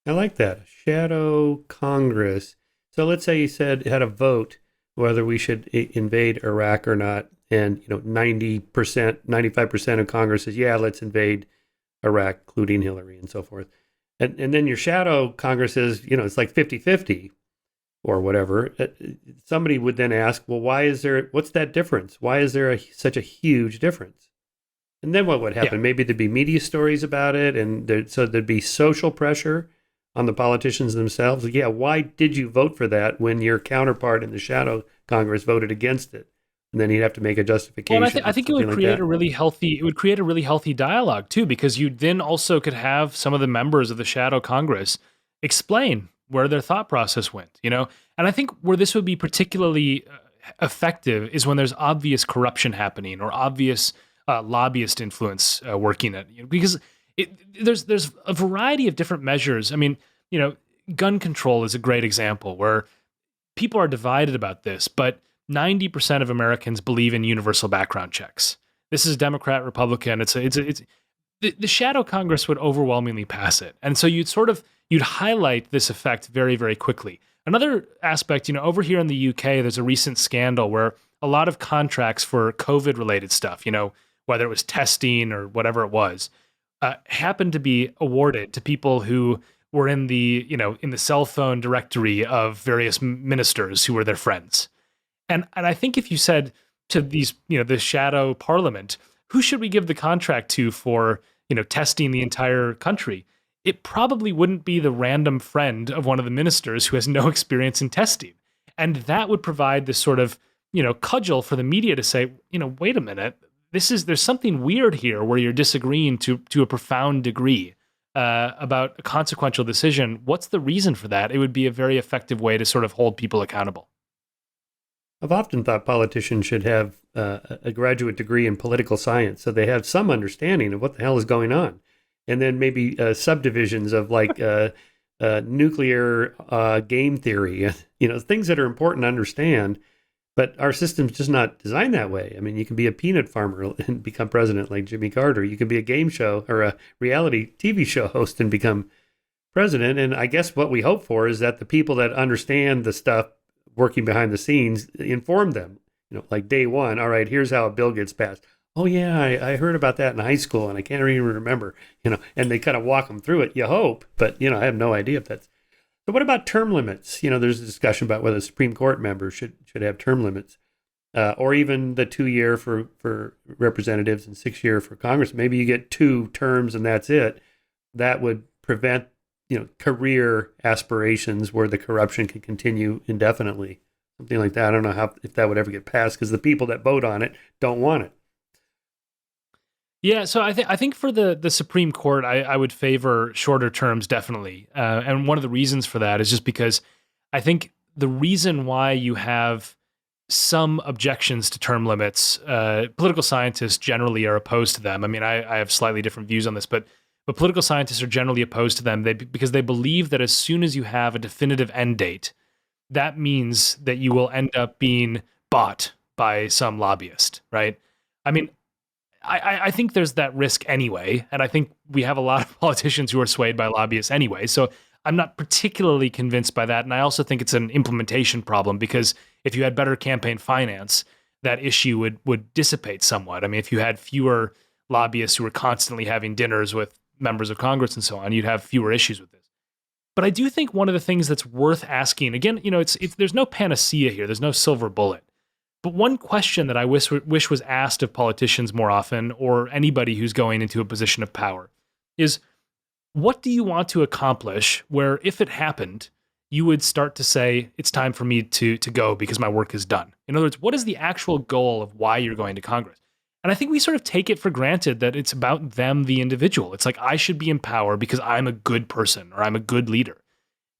I like that. Shadow Congress. So let's say you had a vote whether we should invade Iraq or not. And, 90%, 95% of Congress says, yeah, let's invade Iraq, including Hillary and so forth. And then your shadow Congress is, it's like 50-50 or whatever. Somebody would then ask, well, what's that difference? Why is there such a huge difference? And then what would happen? Yeah. Maybe there'd be media stories about it. And so there'd be social pressure on the politicians themselves. Yeah, why did you vote for that when your counterpart in the shadow Congress voted against it? And then he'd have to make a justification. Well, I think it would create a really healthy dialogue too, because you then also could have some of the members of the shadow Congress explain where their thought process went, And I think where this would be particularly effective is when there's obvious corruption happening or obvious lobbyist influence working at, because there's a variety of different measures. I mean, gun control is a great example where people are divided about this, but 90% of Americans believe in universal background checks. This is Democrat, Republican. The shadow Congress would overwhelmingly pass it. And so you'd highlight this effect very, very quickly. Another aspect, over here in the UK, there's a recent scandal where a lot of contracts for COVID related stuff, whether it was testing or whatever it was, happened to be awarded to people who were in the cell phone directory of various ministers who were their friends. And I think if you said to these, the shadow parliament, who should we give the contract to for, testing the entire country? It probably wouldn't be the random friend of one of the ministers who has no experience in testing. And that would provide this sort of, cudgel for the media to say, wait a minute, there's something weird here where you're disagreeing to a profound degree about a consequential decision. What's the reason for that? It would be a very effective way to sort of hold people accountable. I've often thought politicians should have a graduate degree in political science, so they have some understanding of what the hell is going on. And then maybe subdivisions of like nuclear game theory, things that are important to understand. But our system's just not designed that way. I mean, you can be a peanut farmer and become president like Jimmy Carter. You can be a game show or a reality TV show host and become president. And I guess what we hope for is that the people that understand the stuff working behind the scenes inform them, like day one, all right, here's how a bill gets passed. Oh yeah, I heard about that in high school and I can't even remember, and they kind of walk them through it. You hope, but I have no idea if that's. So what about term limits? There's a discussion about whether Supreme Court members should have term limits, or even the 2-year for representatives and 6-year for Congress. Maybe you get 2 terms and that's it. That would prevent career aspirations where the corruption can continue indefinitely. Something like that. I don't know if that would ever get passed because the people that vote on it don't want it. Yeah, so I think for the Supreme Court, I would favor shorter terms, definitely. And one of the reasons for that is just because I think the reason why you have some objections to term limits, political scientists generally are opposed to them. I mean, I have slightly different views on this, but political scientists are generally opposed to them because they believe that as soon as you have a definitive end date, that means that you will end up being bought by some lobbyist, right? I mean, I think there's that risk anyway, and I think we have a lot of politicians who are swayed by lobbyists anyway, so I'm not particularly convinced by that, and I also think it's an implementation problem because if you had better campaign finance, that issue would dissipate somewhat. I mean, if you had fewer lobbyists who were constantly having dinners with members of Congress and so on, you'd have fewer issues with this. But I do think one of the things that's worth asking, again, it's there's no panacea here, there's no silver bullet. But one question that I wish was asked of politicians more often, or anybody who's going into a position of power, is what do you want to accomplish where if it happened, you would start to say, it's time for me to go because my work is done? In other words, what is the actual goal of why you're going to Congress? And I think we sort of take it for granted that it's about them, the individual. It's like, I should be in power because I'm a good person or I'm a good leader.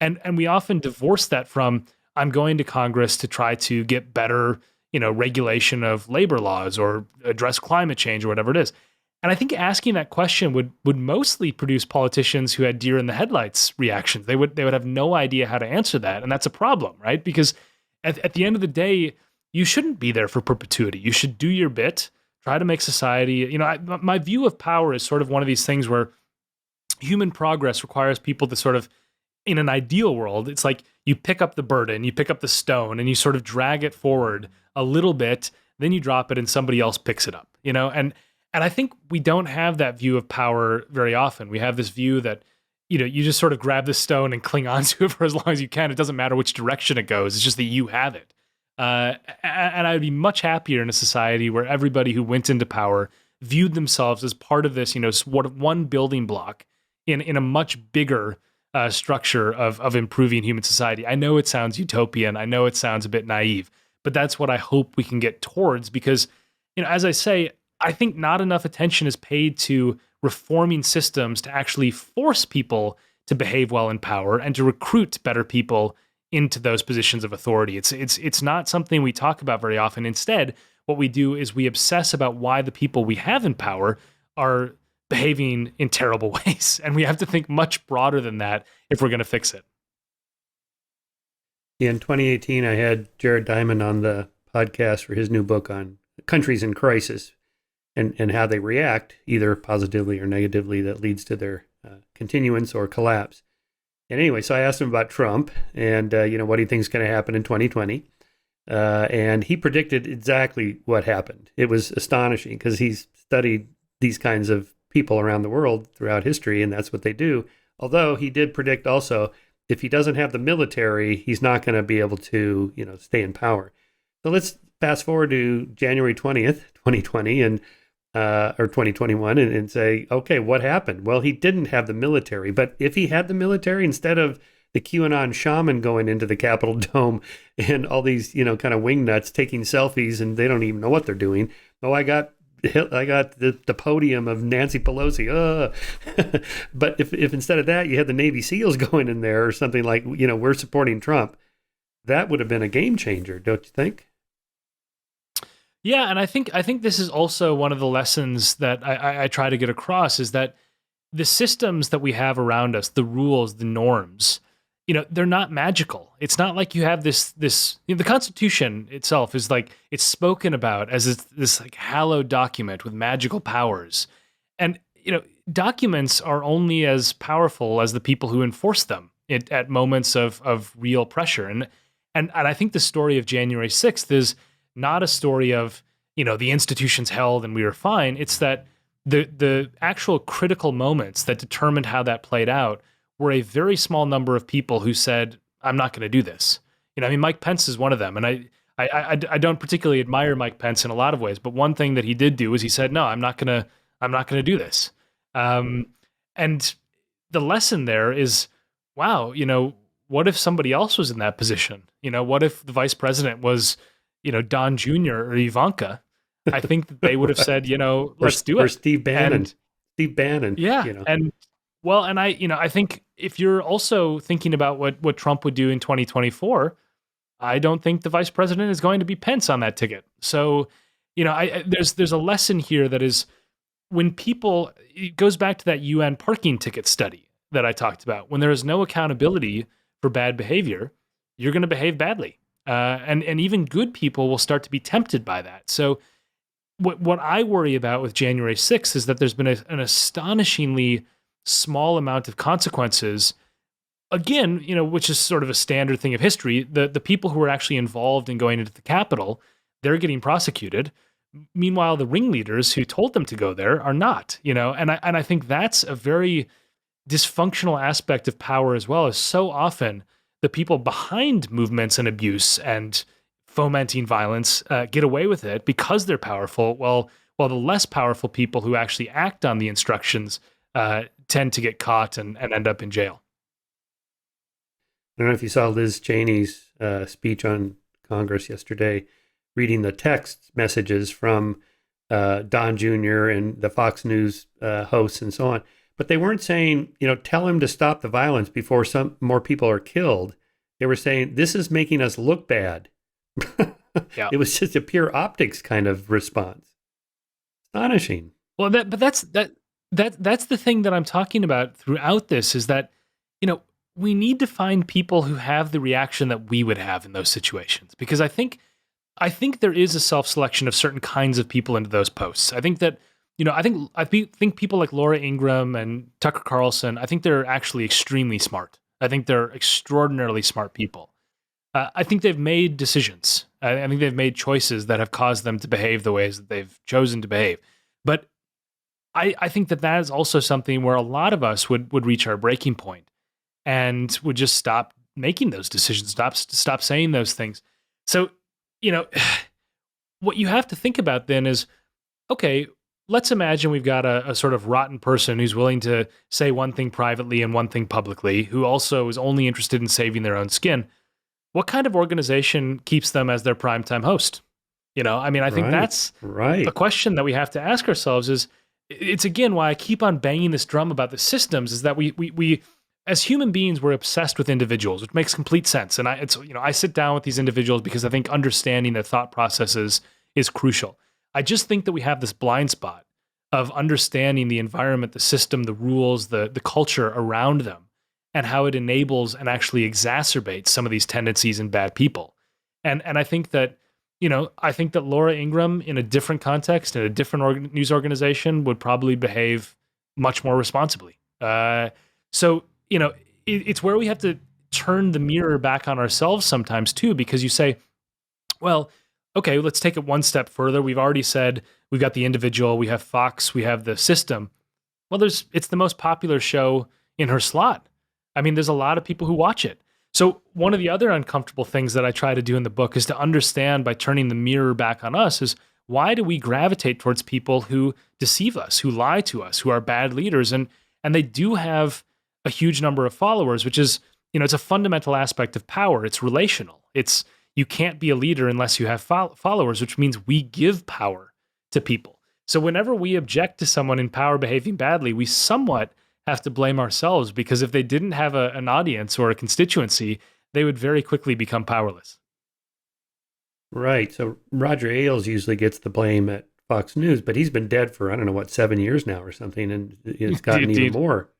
And we often divorce that from, I'm going to Congress to try to get better, regulation of labor laws or address climate change or whatever it is. And I think asking that question would mostly produce politicians who had deer in the headlights reactions. They would have no idea how to answer that, and that's a problem, right? Because at the end of the day, you shouldn't be there for perpetuity. You should do your bit, try to make society. My view of power is sort of one of these things where human progress requires people to sort of, in an ideal world, it's like you pick up the burden, you pick up the stone, and you sort of drag it forward a little bit, then you drop it, and somebody else picks it up. And I think we don't have that view of power very often. We have this view that, you just sort of grab the stone and cling on to it for as long as you can. It doesn't matter which direction it goes. It's just that you have it. And I'd be much happier in a society where everybody who went into power viewed themselves as part of this, sort of one building block in a much bigger structure of improving human society. I know it sounds utopian. I know it sounds a bit naive, but that's what I hope we can get towards because, as I say, I think not enough attention is paid to reforming systems to actually force people to behave well in power and to recruit better people into those positions of authority. It's not something we talk about very often. Instead, what we do is we obsess about why the people we have in power are behaving in terrible ways. And we have to think much broader than that if we're going to fix it. In 2018, I had Jared Diamond on the podcast for his new book on countries in crisis. And how they react, either positively or negatively, that leads to their continuance or collapse. And anyway, so I asked him about Trump and, what he thinks is going to happen in 2020. And he predicted exactly what happened. It was astonishing because he's studied these kinds of people around the world throughout history, and that's what they do. Although he did predict also, if he doesn't have the military, he's not going to be able to, stay in power. So let's fast forward to January 20th, 2020, and or 2021 and say, okay, what happened? Well, he didn't have the military, but if he had the military, instead of the QAnon shaman going into the Capitol dome and all these, kind of wingnuts taking selfies and they don't even know what they're doing. Oh, I got the podium of Nancy Pelosi. But if instead of that, you had the Navy SEALs going in there or something like, we're supporting Trump, that would have been a game changer, don't you think? Yeah, and I think this is also one of the lessons that I try to get across is that the systems that we have around us, the rules, the norms, they're not magical. It's not like you have this the Constitution itself is like it's spoken about as this like hallowed document with magical powers. And documents are only as powerful as the people who enforce them at moments of real pressure. And I think the story of January 6th is not a story of, the institutions held and we were fine. It's that the actual critical moments that determined how that played out were a very small number of people who said, I'm not going to do this. Mike Pence is one of them. And I don't particularly admire Mike Pence in a lot of ways, but one thing that he did do is he said, no, I'm not going to do this. And the lesson there is, wow, what if somebody else was in that position? What if the vice president was, Don Jr. or Ivanka? I think that they would have said, let's do it. Or Steve Bannon. Steve Bannon. Yeah. And I think if you're also thinking about what Trump would do in 2024, I don't think the vice president is going to be Pence on that ticket. So, there's a lesson here that is when people, it goes back to that UN parking ticket study that I talked about. When there is no accountability for bad behavior, you're going to behave badly. And even good people will start to be tempted by that. So what I worry about with January 6th is that there's been an astonishingly small amount of consequences. Again, which is sort of a standard thing of history. The people who are actually involved in going into the Capitol, they're getting prosecuted. Meanwhile, the ringleaders who told them to go there are not. And I think that's a very dysfunctional aspect of power as well. Is so often the people behind movements and abuse and fomenting violence get away with it because they're powerful, while the less powerful people who actually act on the instructions tend to get caught and end up in jail. I don't know if you saw Liz Cheney's speech on Congress yesterday, reading the text messages from Don Jr. and the Fox News hosts and so on. But they weren't saying, tell him to stop the violence before some more people are killed. They were saying, this is making us look bad. Yeah. It was just a pure optics kind of response. Astonishing. Well, that's the thing that I'm talking about throughout this is that, we need to find people who have the reaction that we would have in those situations. Because I think there is a self-selection of certain kinds of people into those posts. I think that, I think people like Laura Ingraham and Tucker Carlson, I think they're actually extremely smart. I think they're extraordinarily smart people. I think they've made decisions. I think they've made choices that have caused them to behave the ways that they've chosen to behave. But I think that is also something where a lot of us would reach our breaking point and would just stop making those decisions, stop saying those things. So, what you have to think about then is, okay, let's imagine we've got a sort of rotten person who's willing to say one thing privately and one thing publicly, who also is only interested in saving their own skin. What kind of organization keeps them as their primetime host? I think that's a question that we have to ask ourselves is, it's again why I keep on banging this drum about the systems, is that we as human beings, we're obsessed with individuals, which makes complete sense. And I sit down with these individuals because I think understanding their thought processes is crucial. I just think that we have this blind spot of understanding the environment, the system, the rules, the culture around them, and how it enables and actually exacerbates some of these tendencies in bad people. And I think that, Laura Ingraham in a different context, in a different news organization, would probably behave much more responsibly. It's where we have to turn the mirror back on ourselves sometimes too, because you say, well, okay, let's take it one step further. We've already said we've got the individual, we have Fox, we have the system. Well, it's the most popular show in her slot. I mean, there's a lot of people who watch it. So one of the other uncomfortable things that I try to do in the book is to understand, by turning the mirror back on us, is why do we gravitate towards people who deceive us, who lie to us, who are bad leaders? And they do have a huge number of followers, which is, it's a fundamental aspect of power. It's relational. You can't be a leader unless you have followers, which means we give power to people. So whenever we object to someone in power behaving badly, we somewhat have to blame ourselves, because if they didn't have an audience or a constituency, they would very quickly become powerless. Right. So Roger Ailes usually gets the blame at Fox News, but he's been dead for, 7 years now or something, and it's gotten even more.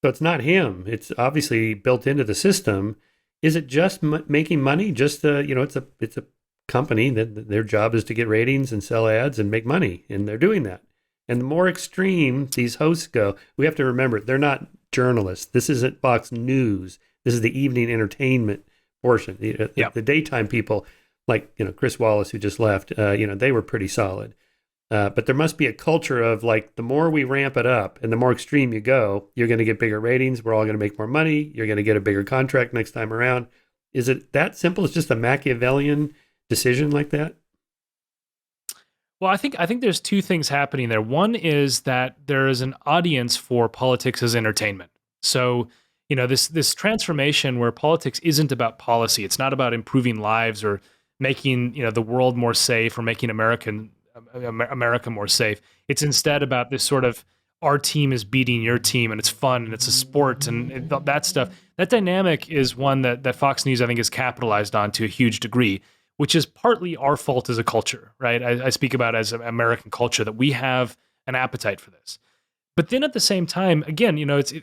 So it's not him. It's obviously built into the system. Is it just making money? Just it's a company that their job is to get ratings and sell ads and make money, and they're doing that. And the more extreme these hosts go, we have to remember they're not journalists. This isn't Fox News. This is the evening entertainment portion. The daytime people, like Chris Wallace, who just left, they were pretty solid. But there must be a culture of, like, the more we ramp it up and the more extreme you go, you're going to get bigger ratings. We're all going to make more money. You're going to get a bigger contract next time around. Is it that simple? It's just a Machiavellian decision like that? Well, I think there's two things happening there. One is that there is an audience for politics as entertainment. So, this transformation where politics isn't about policy. It's not about improving lives or making, the world more safe or making America more safe. It's instead about this sort of, our team is beating your team, and it's fun and it's a sport and that stuff. That dynamic is one that Fox News, I think, has capitalized on to a huge degree, which is partly our fault as a culture, right? I speak about as an American culture, that we have an appetite for this. But then at the same time, again,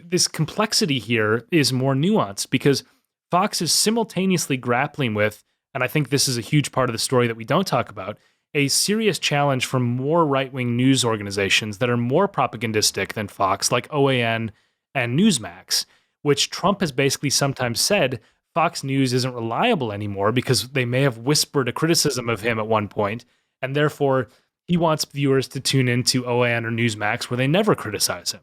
this complexity here is more nuanced, because Fox is simultaneously grappling with, and I think this is a huge part of the story that we don't talk about, a serious challenge from more right-wing news organizations that are more propagandistic than Fox, like OAN and Newsmax, which Trump has basically sometimes said Fox News isn't reliable anymore because they may have whispered a criticism of him at one point, and therefore he wants viewers to tune into OAN or Newsmax where they never criticize him.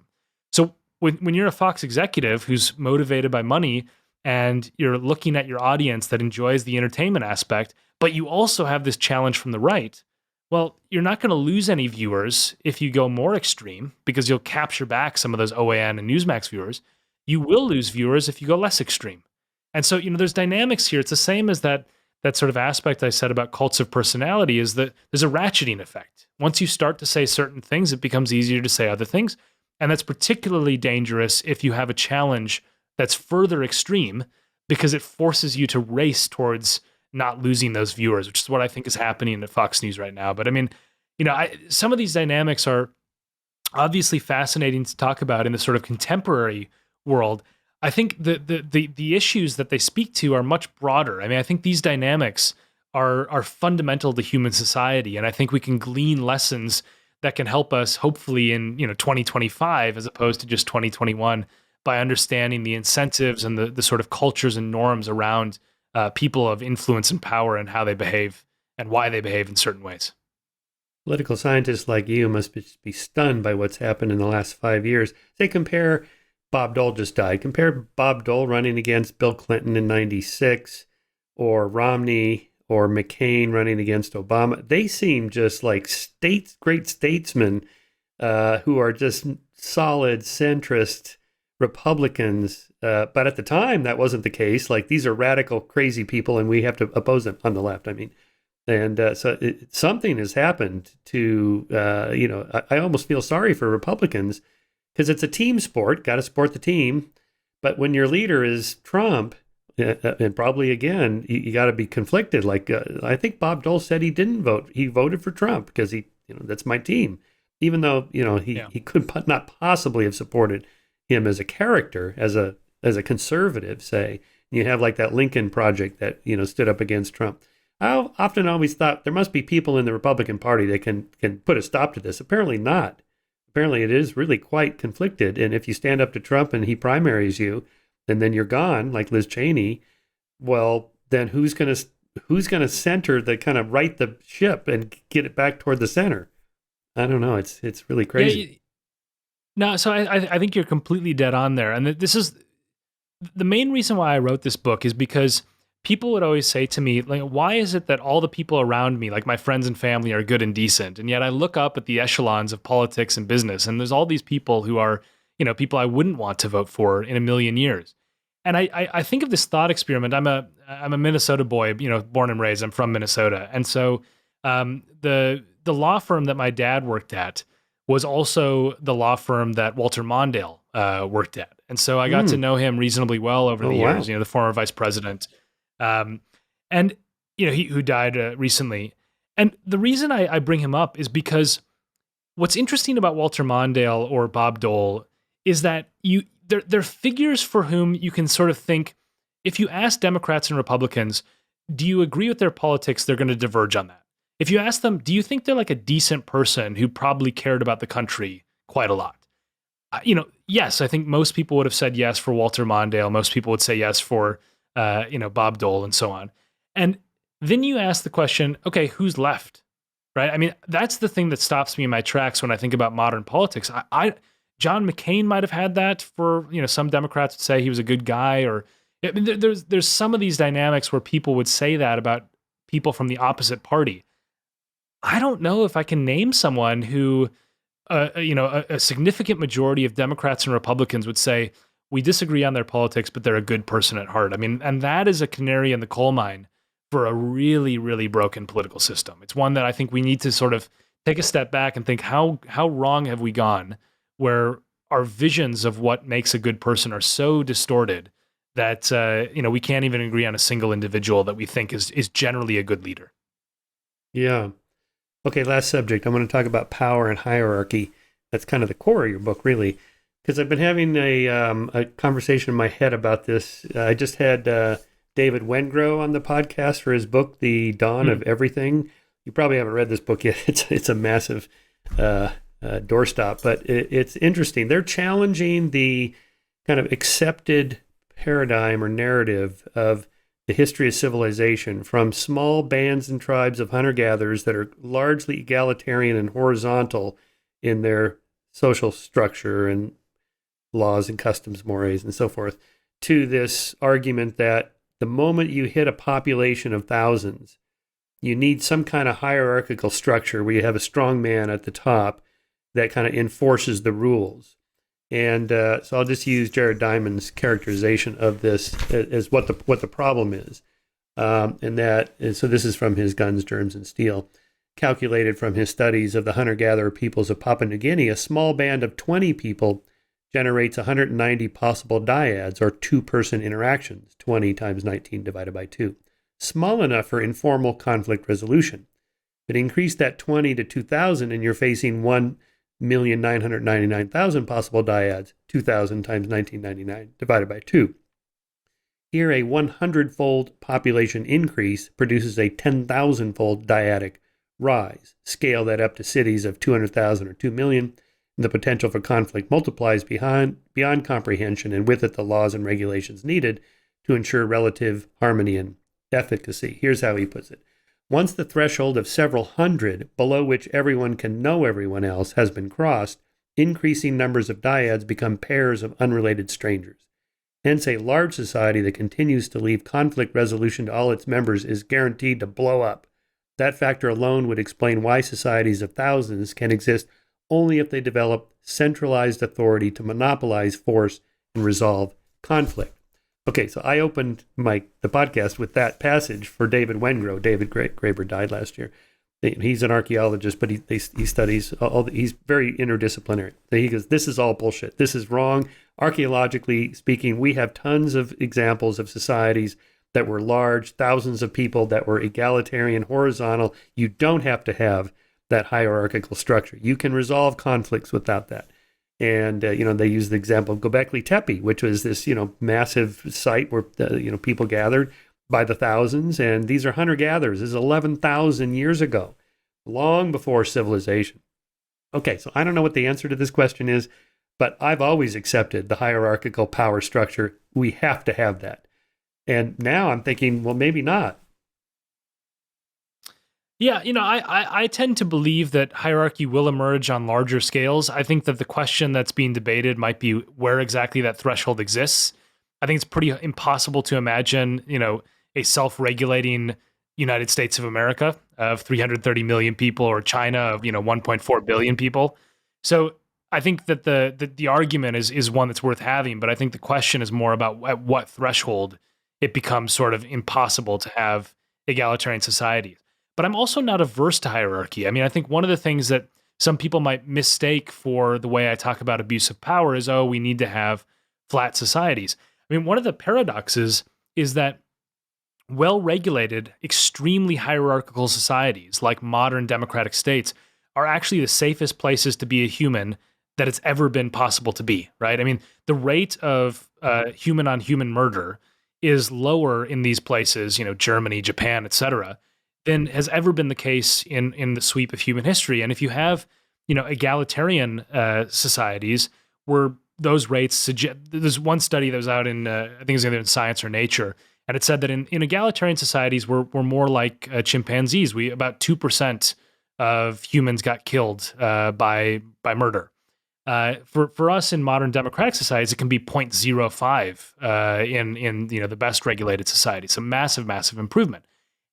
So when you're a Fox executive who's motivated by money and you're looking at your audience that enjoys the entertainment aspect, but you also have this challenge from the right, Well, you're not going to lose any viewers if you go more extreme because you'll capture back some of those OAN and Newsmax viewers. You will lose viewers if you go less extreme. And so, there's dynamics here. It's the same as that sort of aspect I said about cults of personality is that there's a ratcheting effect. Once you start to say certain things, it becomes easier to say other things. And that's particularly dangerous if you have a challenge that's further extreme because it forces you to race towards not losing those viewers, which is what I think is happening at Fox News right now. But I mean, some of these dynamics are obviously fascinating to talk about in the sort of contemporary world. I think the issues that they speak to are much broader. I mean, I think these dynamics are fundamental to human society, and I think we can glean lessons that can help us, hopefully, in 2025 as opposed to just 2021, by understanding the incentives and the sort of cultures and norms around people of influence and power and how they behave and why they behave in certain ways. Political scientists like you must be stunned by what's happened in the last 5 years. Say, compare Bob Dole just died. Compare Bob Dole running against Bill Clinton in 96 or Romney or McCain running against Obama. They seem just like great statesmen who are just solid centrist Republicans. But at the time, that wasn't the case. Like, these are radical, crazy people, and we have to oppose them on the left. I mean, and so something has happened to, I almost feel sorry for Republicans because it's a team sport, got to support the team. But when your leader is Trump, and probably again, you got to be conflicted. Like, I think Bob Dole said he didn't vote. He voted for Trump because that's my team. Even though, he could not possibly have supported him as a character, as a conservative, say. You have like that Lincoln Project that, stood up against Trump. I often always thought there must be people in the Republican Party that can put a stop to this. Apparently not. Apparently it is really quite conflicted. And if you stand up to Trump and he primaries you, and then you're gone, like Liz Cheney, well, then who's going to center the kind of right the ship and get it back toward the center? I don't know. It's really crazy. No, so I think you're completely dead on there. And this is the main reason why I wrote this book is because people would always say to me, like, why is it that all the people around me, like my friends and family, are good and decent? And yet I look up at the echelons of politics and business, and there's all these people who are, people I wouldn't want to vote for in a million years. And I think of this thought experiment. I'm a Minnesota boy, born and raised. I'm from Minnesota. And so the law firm that my dad worked at was also the law firm that Walter Mondale worked at. And so I got to know him reasonably well over the years, the former vice president. And he who died recently. And the reason I bring him up is because what's interesting about Walter Mondale or Bob Dole is that they're figures for whom you can sort of think, if you ask Democrats and Republicans, do you agree with their politics? They're going to diverge on that. If you ask them, do you think they're like a decent person who probably cared about the country quite a lot? Yes, I think most people would have said yes for Walter Mondale. Most people would say yes for Bob Dole and so on. And then you ask the question, okay, who's left? Right? I mean, that's the thing that stops me in my tracks when I think about modern politics. John McCain might have had that for, some Democrats would say he was a good guy, or I mean, there's some of these dynamics where people would say that about people from the opposite party. I don't know if I can name someone who, a significant majority of Democrats and Republicans would say, we disagree on their politics, but they're a good person at heart. I mean, and that is a canary in the coal mine for a really, really broken political system. It's one that I think we need to sort of take a step back and think, how wrong have we gone, where our visions of what makes a good person are so distorted that, we can't even agree on a single individual that we think is generally a good leader. Yeah. Okay, last subject. I'm going to talk about power and hierarchy. That's kind of the core of your book, really, because I've been having a conversation in my head about this. I just had David Wengrow on the podcast for his book, The Dawn of Everything. You probably haven't read this book yet. It's a massive doorstop, but it's interesting. They're challenging the kind of accepted paradigm or narrative of the history of civilization, from small bands and tribes of hunter-gatherers that are largely egalitarian and horizontal in their social structure and laws and customs, mores, and so forth, to this argument that the moment you hit a population of thousands, you need some kind of hierarchical structure where you have a strong man at the top that kind of enforces the rules. And so I'll just use Jared Diamond's characterization of this as what the problem is. So this is from his Guns, Germs, and Steel. Calculated from his studies of the hunter-gatherer peoples of Papua New Guinea, a small band of 20 people generates 190 possible dyads, or two-person interactions, 20 times 19 divided by 2. Small enough for informal conflict resolution. But increase that 20 to 2,000 and you're facing 1,999,000 possible dyads, 2,000 times 1999 divided by 2. Here, a 100-fold population increase produces a 10,000-fold dyadic rise. Scale that up to cities of 200,000 or 2 million, and the potential for conflict multiplies beyond comprehension, and with it the laws and regulations needed to ensure relative harmony and efficacy. Here's how he puts it. Once the threshold of several hundred, below which everyone can know everyone else, has been crossed, increasing numbers of dyads become pairs of unrelated strangers. Hence, a large society that continues to leave conflict resolution to all its members is guaranteed to blow up. That factor alone would explain why societies of thousands can exist only if they develop centralized authority to monopolize force and resolve conflict. Okay, so I opened the podcast with that passage for David Wengrow. David Graeber died last year. He's an archaeologist, but he studies he's very interdisciplinary. So he goes, this is all bullshit. This is wrong. Archaeologically speaking, we have tons of examples of societies that were large, thousands of people that were egalitarian, horizontal. You don't have to have that hierarchical structure. You can resolve conflicts without that. And, they use the example of Göbekli Tepe, which was this, massive site where, people gathered by the thousands. And these are hunter-gatherers. This is 11,000 years ago, long before civilization. Okay, so I don't know what the answer to this question is, but I've always accepted the hierarchical power structure. We have to have that. And now I'm thinking, well, maybe not. Yeah, I tend to believe that hierarchy will emerge on larger scales. I think that the question that's being debated might be where exactly that threshold exists. I think it's pretty impossible to imagine, a self-regulating United States of America of 330 million people, or China of, 1.4 billion people. So I think that the argument is one that's worth having, but I think the question is more about at what threshold it becomes sort of impossible to have egalitarian societies. But I'm also not averse to hierarchy. I mean, I think one of the things that some people might mistake for the way I talk about abuse of power is, we need to have flat societies. I mean, one of the paradoxes is that well-regulated, extremely hierarchical societies like modern democratic states are actually the safest places to be a human that it's ever been possible to be, right? I mean, the rate of human-on-human murder is lower in these places, Germany, Japan, etc., than has ever been the case in the sweep of human history. And if you have, egalitarian societies where those rates suggest, there's one study that was out in, I think it was either in Science or Nature, and it said that in egalitarian societies, we're more like chimpanzees. About 2% of humans got killed by murder. For us in modern democratic societies, it can be 0.05 in the best regulated societies. So massive improvement.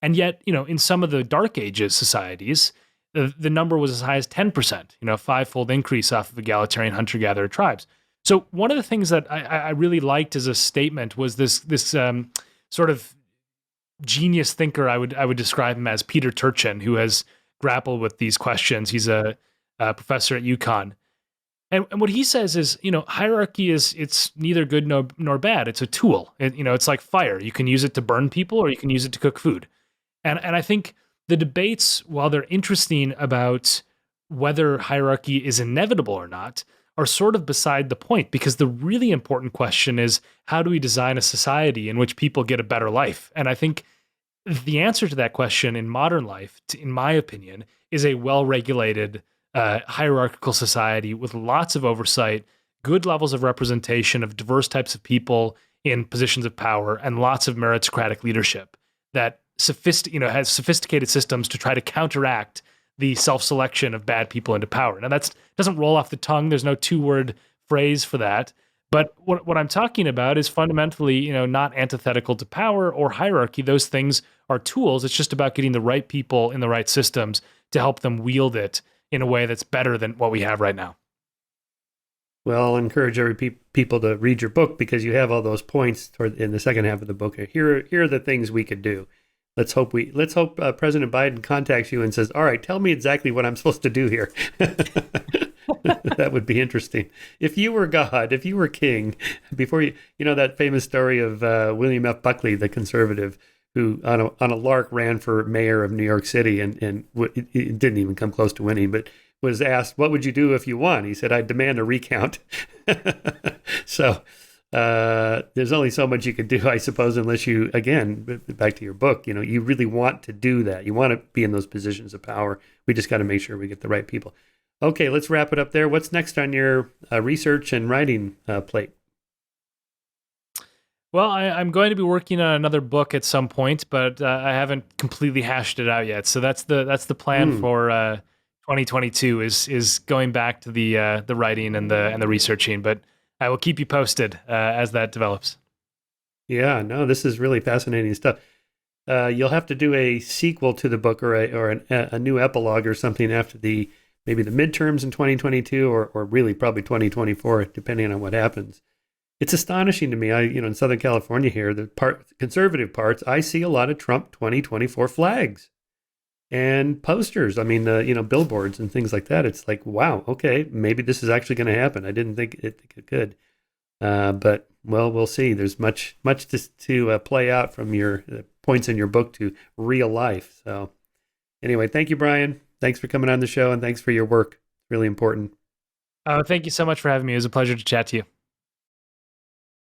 And yet, in some of the Dark Ages societies, the number was as high as 10%, a five-fold increase off of egalitarian hunter-gatherer tribes. So one of the things that I really liked as a statement was this sort of genius thinker. I would describe him as Peter Turchin, who has grappled with these questions. He's a professor at UConn. And what he says is, hierarchy it's neither good nor bad. It's a tool. It's like fire. You can use it to burn people, or you can use it to cook food. And I think the debates, while they're interesting about whether hierarchy is inevitable or not, are sort of beside the point, because the really important question is, how do we design a society in which people get a better life? And I think the answer to that question in modern life, in my opinion, is a well-regulated hierarchical society with lots of oversight, good levels of representation of diverse types of people in positions of power, and lots of meritocratic leadership that has sophisticated systems to try to counteract the self-selection of bad people into power. Now, that doesn't roll off the tongue. There's no two-word phrase for that. But what I'm talking about is fundamentally, not antithetical to power or hierarchy. Those things are tools. It's just about getting the right people in the right systems to help them wield it in a way that's better than what we have right now. Well, I'll encourage people to read your book because you have all those points in the second half of the book. Here are the things we could do. Let's hope President Biden contacts you and says, "All right, tell me exactly what I'm supposed to do here." That would be interesting. If you were God, if you were king, before that famous story of William F. Buckley, the conservative, who on a lark ran for mayor of New York City and it didn't even come close to winning, but was asked, "What would you do if you won?" He said, "I'd demand a recount." So there's only so much you could do, I suppose, unless you, again, back to your book, you really want to do that. You want to be in those positions of power. We just got to make sure we get the right people. Okay, let's wrap it up there. What's next on your research and writing plate? Well, I'm going to be working on another book at some point, but I haven't completely hashed it out yet. So that's the plan for 2022 is going back to the writing and the researching. But I will keep you posted as that develops. Yeah, no, this is really fascinating stuff. You'll have to do a sequel to the book or a new epilogue or something after maybe the midterms in 2022 or really probably 2024, depending on what happens. It's astonishing to me. In Southern California here, the conservative parts, I see a lot of Trump 2024 flags and posters. I mean, billboards and things like that. It's like, wow, okay, maybe this is actually going to happen. I didn't think it could. But, well, we'll see. There's much to play out from your points in your book to real life. So anyway, thank you, Brian. Thanks for coming on the show, and thanks for your work. Really important. Thank you so much for having me. It was a pleasure to chat to you.